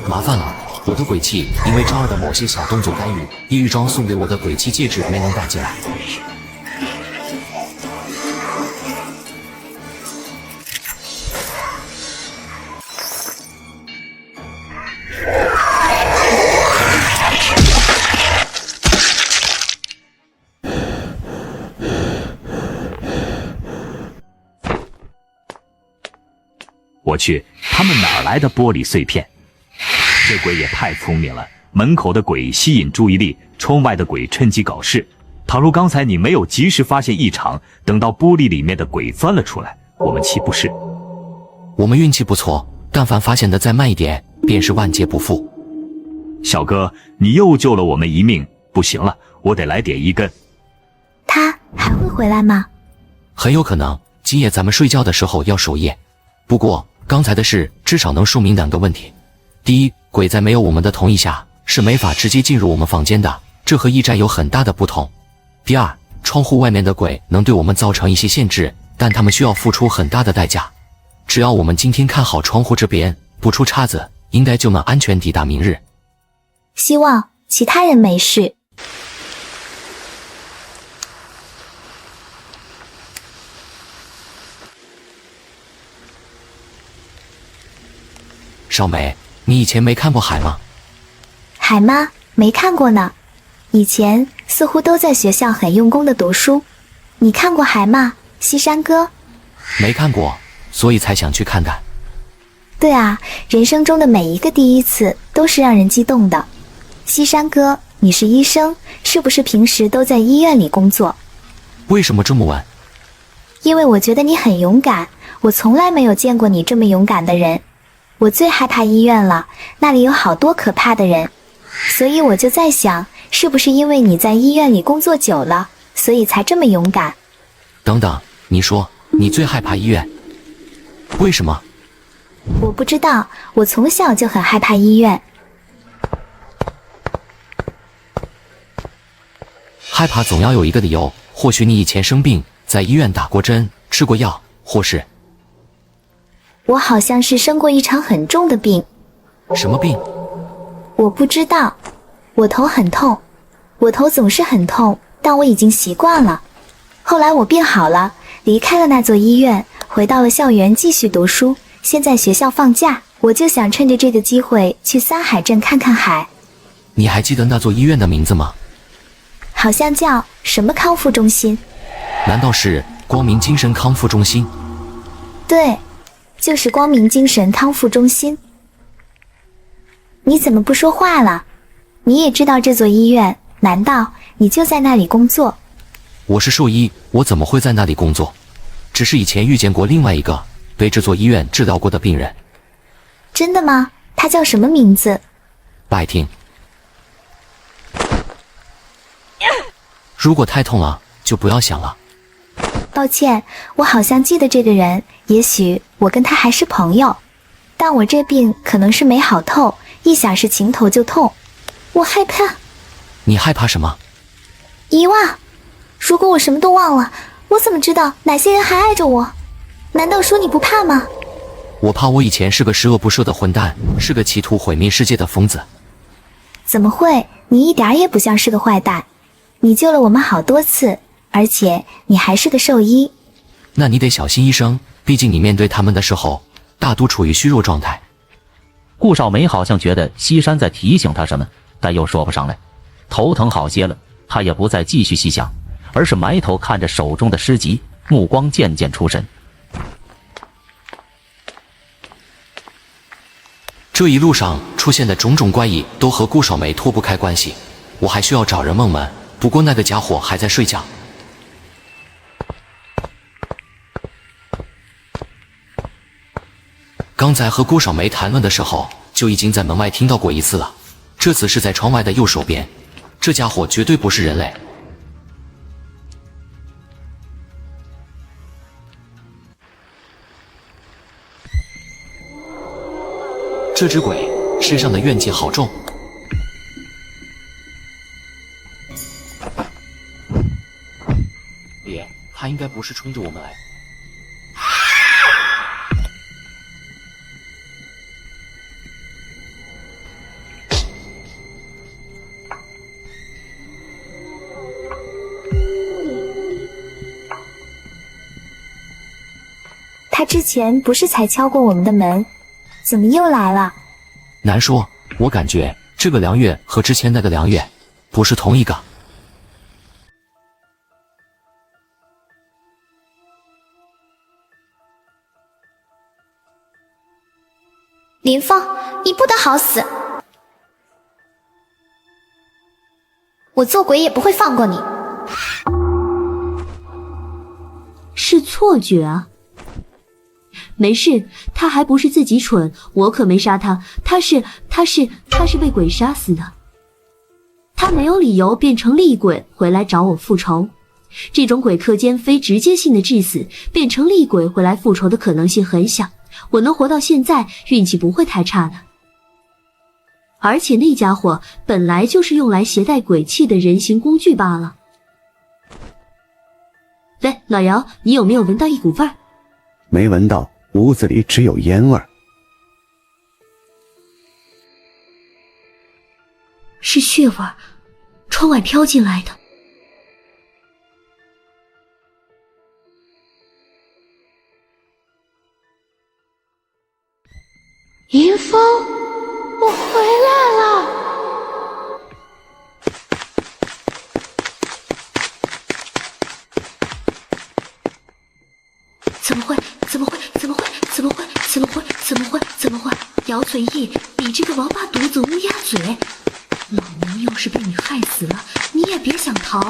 麻烦了，我的鬼气因为赵二的某些小动作干预，叶玉庄送给我的鬼气戒指没能带进来。我去，他们哪来的玻璃碎片？这鬼也太聪明了，门口的鬼吸引注意力，窗外的鬼趁机搞事。倘若刚才你没有及时发现异常，等到玻璃里面的鬼钻了出来，我们岂不是……我们运气不错，但凡发现的再慢一点，便是万劫不复。小哥，你又救了我们一命，不行了，我得来点一根。他还会回来吗？很有可能，今夜咱们睡觉的时候要守夜。不过刚才的事至少能说明2个问题：第一，鬼在没有我们的同意下是没法直接进入我们房间的，这和驿站有很大的不同；第二，窗户外面的鬼能对我们造成一些限制，但他们需要付出很大的代价。只要我们今天看好窗户这边，不出岔子，应该就能安全抵达明日。希望其他人没事。少美，你以前没看过海吗？海吗？没看过呢。以前似乎都在学校很用功的读书。你看过海吗，西山哥？没看过，所以才想去看看。对啊，人生中的每一个第一次都是让人激动的。西山哥，你是医生，是不是平时都在医院里工作？为什么这么问？因为我觉得你很勇敢，我从来没有见过你这么勇敢的人。我最害怕医院了，那里有好多可怕的人，所以我就在想，是不是因为你在医院里工作久了，所以才这么勇敢？等等，你说你最害怕医院，为什么？我不知道，我从小就很害怕医院。害怕总要有一个理由，或许你以前生病，在医院打过针，吃过药，或是……我好像是生过一场很重的病。什么病？我不知道。我头很痛，我头总是很痛，但我已经习惯了。后来我病好了，离开了那座医院，回到了校园继续读书。现在学校放假，我就想趁着这个机会去三海镇看看海。你还记得那座医院的名字吗？好像叫什么康复中心。难道是光明精神康复中心？对，就是光明精神康复中心。你怎么不说话了？你也知道这座医院，难道你就在那里工作？我是兽医，我怎么会在那里工作？只是以前遇见过另外一个，被这座医院治疗过的病人。真的吗？他叫什么名字？拜听。如果太痛了，就不要想了。抱歉，我好像记得这个人，也许我跟他还是朋友，但我这病可能是没好透，一想是情头就痛，我害怕。你害怕什么？遗忘。如果我什么都忘了，我怎么知道哪些人还爱着我？难道说你不怕吗？我怕我以前是个十恶不赦的混蛋，是个企图毁灭世界的疯子。怎么会？你一点也不像是个坏蛋，你救了我们好多次，而且你还是个兽医。那你得小心医生，毕竟你面对他们的时候，大都处于虚弱状态。顾少梅好像觉得西山在提醒他什么，但又说不上来，头疼好些了，他也不再继续细想，而是埋头看着手中的诗集，目光渐渐出神。这一路上出现的种种怪异都和顾少梅脱不开关系，我还需要找人问问，不过那个家伙还在睡觉。刚才和顾少梅谈论的时候，就已经在门外听到过一次了，这次是在窗外的右手边，这家伙绝对不是人类。这只鬼身上的怨气好重。别，他应该不是冲着我们来。他之前不是才敲过我们的门，怎么又来了？难说，我感觉这个梁月和之前那个梁月不是同一个。林峰，你不得好死！我做鬼也不会放过你。是错觉啊。没事，他还不是自己蠢，我可没杀他，他是被鬼杀死的。他没有理由变成厉鬼回来找我复仇，这种鬼客间非直接性的致死，变成厉鬼回来复仇的可能性很小。我能活到现在，运气不会太差的。而且那家伙本来就是用来携带鬼气的人形工具罢了。喂，老姚，你有没有闻到一股味儿？没闻到，屋子里只有烟味儿。是血味儿，窗外飘进来的。银峰，我回来了。怎么会？姚嘴义，你这个王八犊子乌鸦嘴！老娘要是被你害死了，你也别想逃。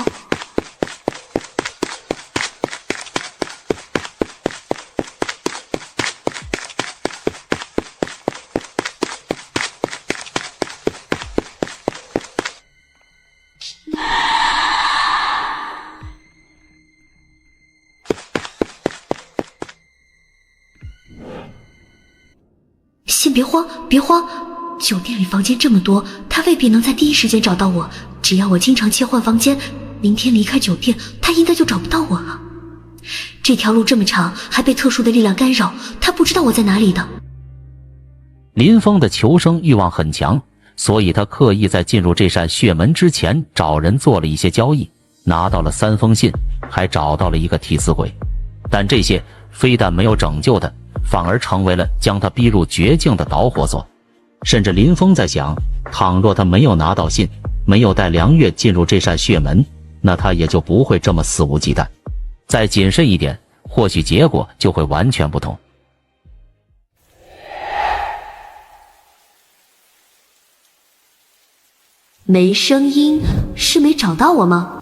先别慌，酒店里房间这么多，他未必能在第一时间找到我。只要我经常切换房间，明天离开酒店，他应该就找不到我了。这条路这么长，还被特殊的力量干扰，他不知道我在哪里的。林峰的求生欲望很强，所以他刻意在进入这扇血门之前找人做了一些交易，拿到了3封信，还找到了一个替死鬼。但这些非但没有拯救他，反而成为了将他逼入绝境的导火索。甚至林峰在想，倘若他没有拿到信，没有带梁月进入这扇血门，那他也就不会这么肆无忌惮。再谨慎一点，或许结果就会完全不同。没声音，是没找到我吗？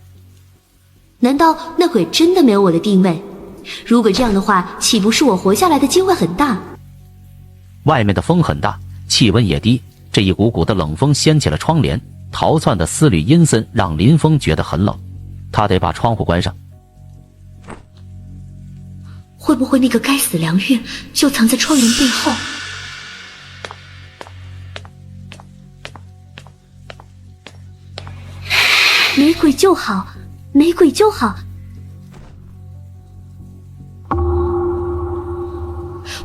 难道那鬼真的没有我的定位？如果这样的话，岂不是我活下来的机会很大？外面的风很大，气温也低，这一股股的冷风掀起了窗帘，逃窜的丝缕阴森让林峰觉得很冷，他得把窗户关上。会不会那个该死的梁月就藏在窗帘背后？没鬼就好，没鬼就好。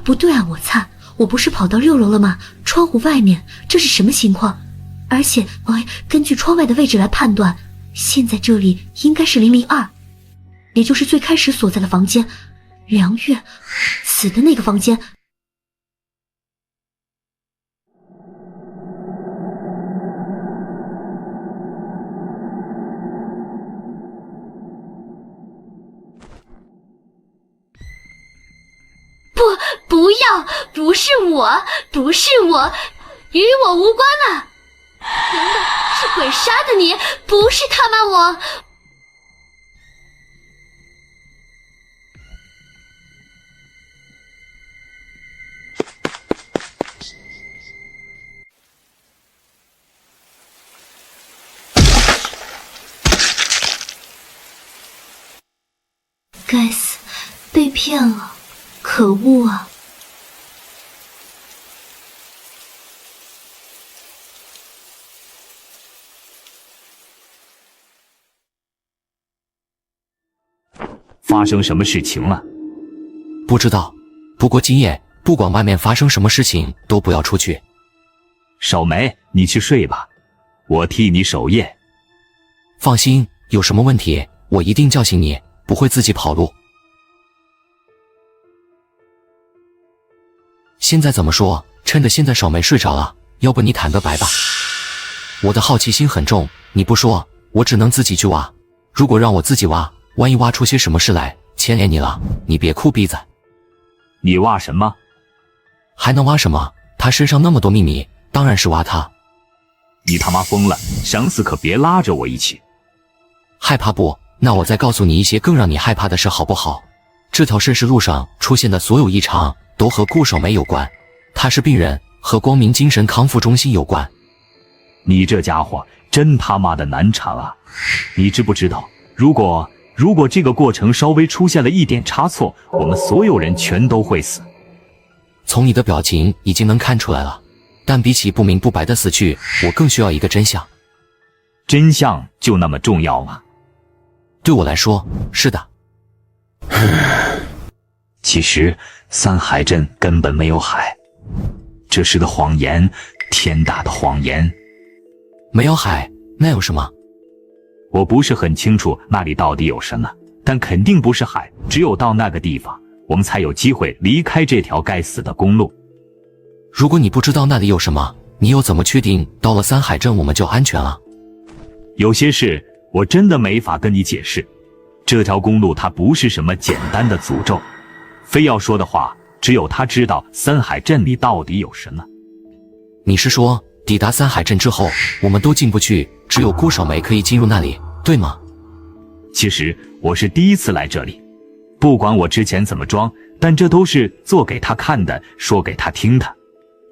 不对啊，我擦，我不是跑到6楼了吗？窗户外面，这是什么情况？而且，根据窗外的位置来判断，现在这里应该是002，也就是最开始所在的房间。梁月死的那个房间。不要，不是我，不是我，与我无关啊！难道是鬼杀的你？不是他吗？我。该死，被骗了，可恶啊！发生什么事情了？不知道，不过今夜不管外面发生什么事情，都不要出去。守梅，你去睡吧，我替你守夜。放心，有什么问题我一定叫醒你，不会自己跑路。现在怎么说？趁着现在守梅睡着了，要不你坦个白吧？我的好奇心很重，你不说，我只能自己去挖。如果让我自己挖，万一挖出些什么事来，牵连你了，你别哭逼仔。你挖什么？还能挖什么？他身上那么多秘密，当然是挖他。你他妈疯了，想死可别拉着我一起。害怕不？那我再告诉你一些更让你害怕的事好不好？这条慎实路上出现的所有异常都和顾守梅有关，她是病人，和光明精神康复中心有关。你这家伙真他妈的难缠啊！你知不知道，如果这个过程稍微出现了一点差错，我们所有人全都会死。从你的表情已经能看出来了，但比起不明不白的死去，我更需要一个真相。真相就那么重要吗？对我来说，是的。其实三海镇根本没有海，这是个谎言，天大的谎言。没有海，那有什么？我不是很清楚那里到底有什么，但肯定不是海，只有到那个地方，我们才有机会离开这条该死的公路。如果你不知道那里有什么，你又怎么确定到了三海镇我们就安全了？有些事我真的没法跟你解释，这条公路它不是什么简单的诅咒，非要说的话，只有他知道三海镇里到底有什么。你是说抵达三海镇之后，我们都进不去，只有顾守梅可以进入那里，对吗？其实我是第一次来这里，不管我之前怎么装，但这都是做给他看的，说给他听的。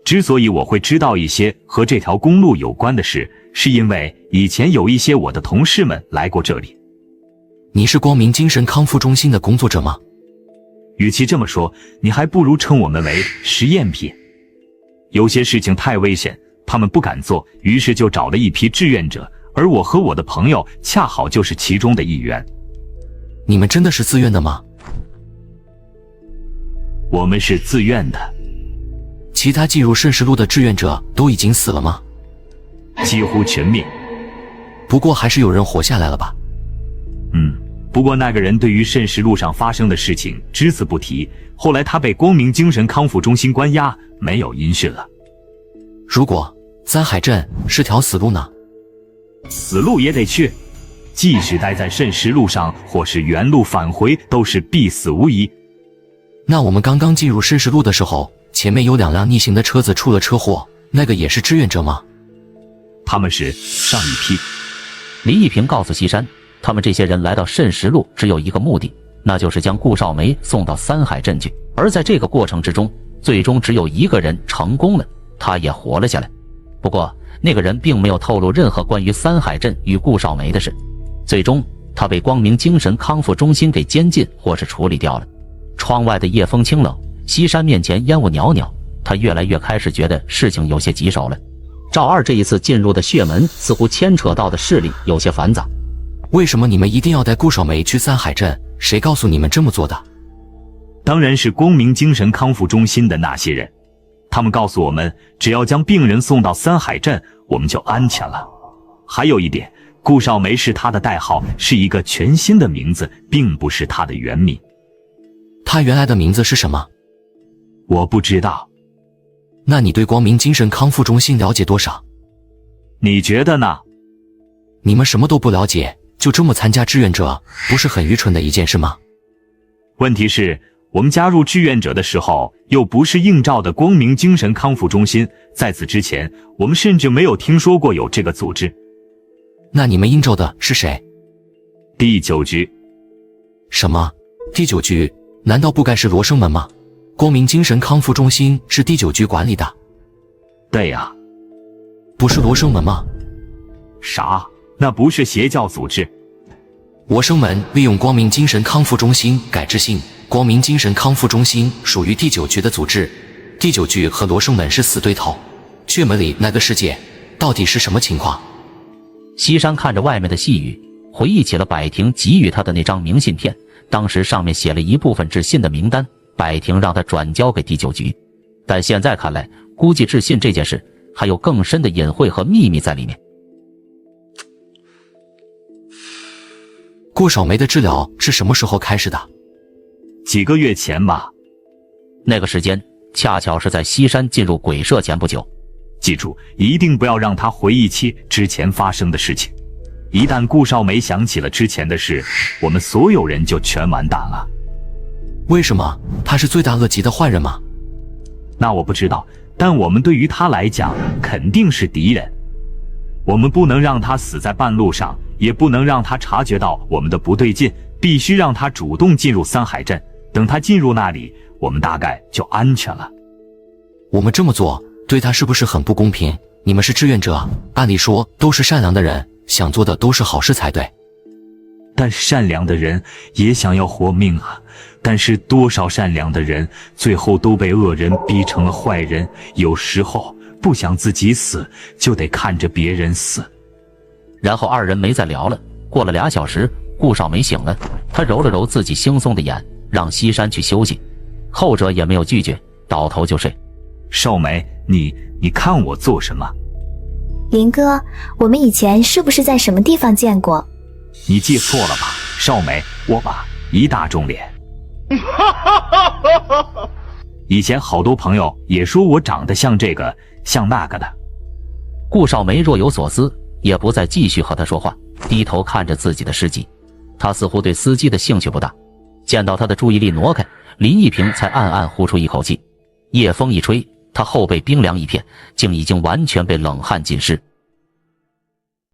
之所以我会知道一些和这条公路有关的事，是因为以前有一些我的同事们来过这里。你是光明精神康复中心的工作者吗？与其这么说，你还不如称我们为实验品。有些事情太危险，他们不敢做，于是就找了一批志愿者，而我和我的朋友恰好就是其中的一员。你们真的是自愿的吗？我们是自愿的。其他进入慎实路的志愿者都已经死了吗？几乎全灭。不过还是有人活下来了吧？不过那个人对于慎实路上发生的事情只字不提，后来他被光明精神康复中心关押，没有音讯了。如果三海镇是条死路呢？死路也得去，即使待在慎实路上或是原路返回，都是必死无疑。那我们刚刚进入慎实路的时候，前面有2辆逆行的车子出了车祸，那个也是志愿者吗？他们是上一批。李一平告诉西山，他们这些人来到慎实路只有一个目的，那就是将顾少梅送到三海镇去。而在这个过程之中，最终只有一个人成功了，他也活了下来。不过那个人并没有透露任何关于三海镇与顾少梅的事。最终他被光明精神康复中心给监禁或是处理掉了。窗外的夜风清冷，西山面前烟雾袅袅，他越来越开始觉得事情有些棘手了。赵二这一次进入的血门似乎牵扯到的势力有些繁杂。为什么你们一定要带顾少梅去三海镇？谁告诉你们这么做的？当然是光明精神康复中心的那些人，他们告诉我们，只要将病人送到三海镇，我们就安全了。还有一点，顾少梅是他的代号，是一个全新的名字，并不是他的原名。他原来的名字是什么？我不知道。那你对光明精神康复中心了解多少？你觉得呢？你们什么都不了解，就这么参加志愿者，不是很愚蠢的一件事吗？问题是，我们加入志愿者的时候，又不是应召的光明精神康复中心，在此之前，我们甚至没有听说过有这个组织。那你们应召的是谁？第9局。什么？第9局？难道不该是罗生门吗？光明精神康复中心是第9局管理的。对呀。不是罗生门吗？啥？那不是邪教组织。罗生门利用光明精神康复中心改制姓，光明精神康复中心属于第9局的组织。第9局和罗生门是死对头。血门里那个世界到底是什么情况？西山看着外面的细雨，回忆起了百婷给予他的那张明信片，当时上面写了一部分致信的名单，百婷让他转交给第9局。但现在看来，估计致信这件事还有更深的隐晦和秘密在里面。顾少梅的治疗是什么时候开始的？几个月前吧。那个时间恰巧是在西山进入鬼社前不久。记住，一定不要让他回忆起之前发生的事情。一旦顾少梅想起了之前的事，我们所有人就全完蛋了。为什么？他是罪大恶极的坏人吗？那我不知道，但我们对于他来讲肯定是敌人。我们不能让他死在半路上，也不能让他察觉到我们的不对劲，必须让他主动进入三海镇。等他进入那里，我们大概就安全了。我们这么做对他是不是很不公平？你们是志愿者，按理说都是善良的人，想做的都是好事才对。但善良的人也想要活命啊！但是多少善良的人最后都被恶人逼成了坏人，有时候不想自己死，就得看着别人死。然后二人没再聊了。过了2小时，顾少梅醒了，她揉了揉自己惺忪的眼，让西山去休息。后者也没有拒绝，倒头就睡。少梅，你看我做什么？林哥，我们以前是不是在什么地方见过？你记错了吧，少梅，我吧一大众脸。以前好多朋友也说我长得像这个像那个的。顾少梅若有所思，也不再继续和他说话，低头看着自己的尸体。他似乎对司机的兴趣不大。见到他的注意力挪开，林一平才暗暗呼出一口气。夜风一吹，他后背冰凉一片，竟已经完全被冷汗浸湿。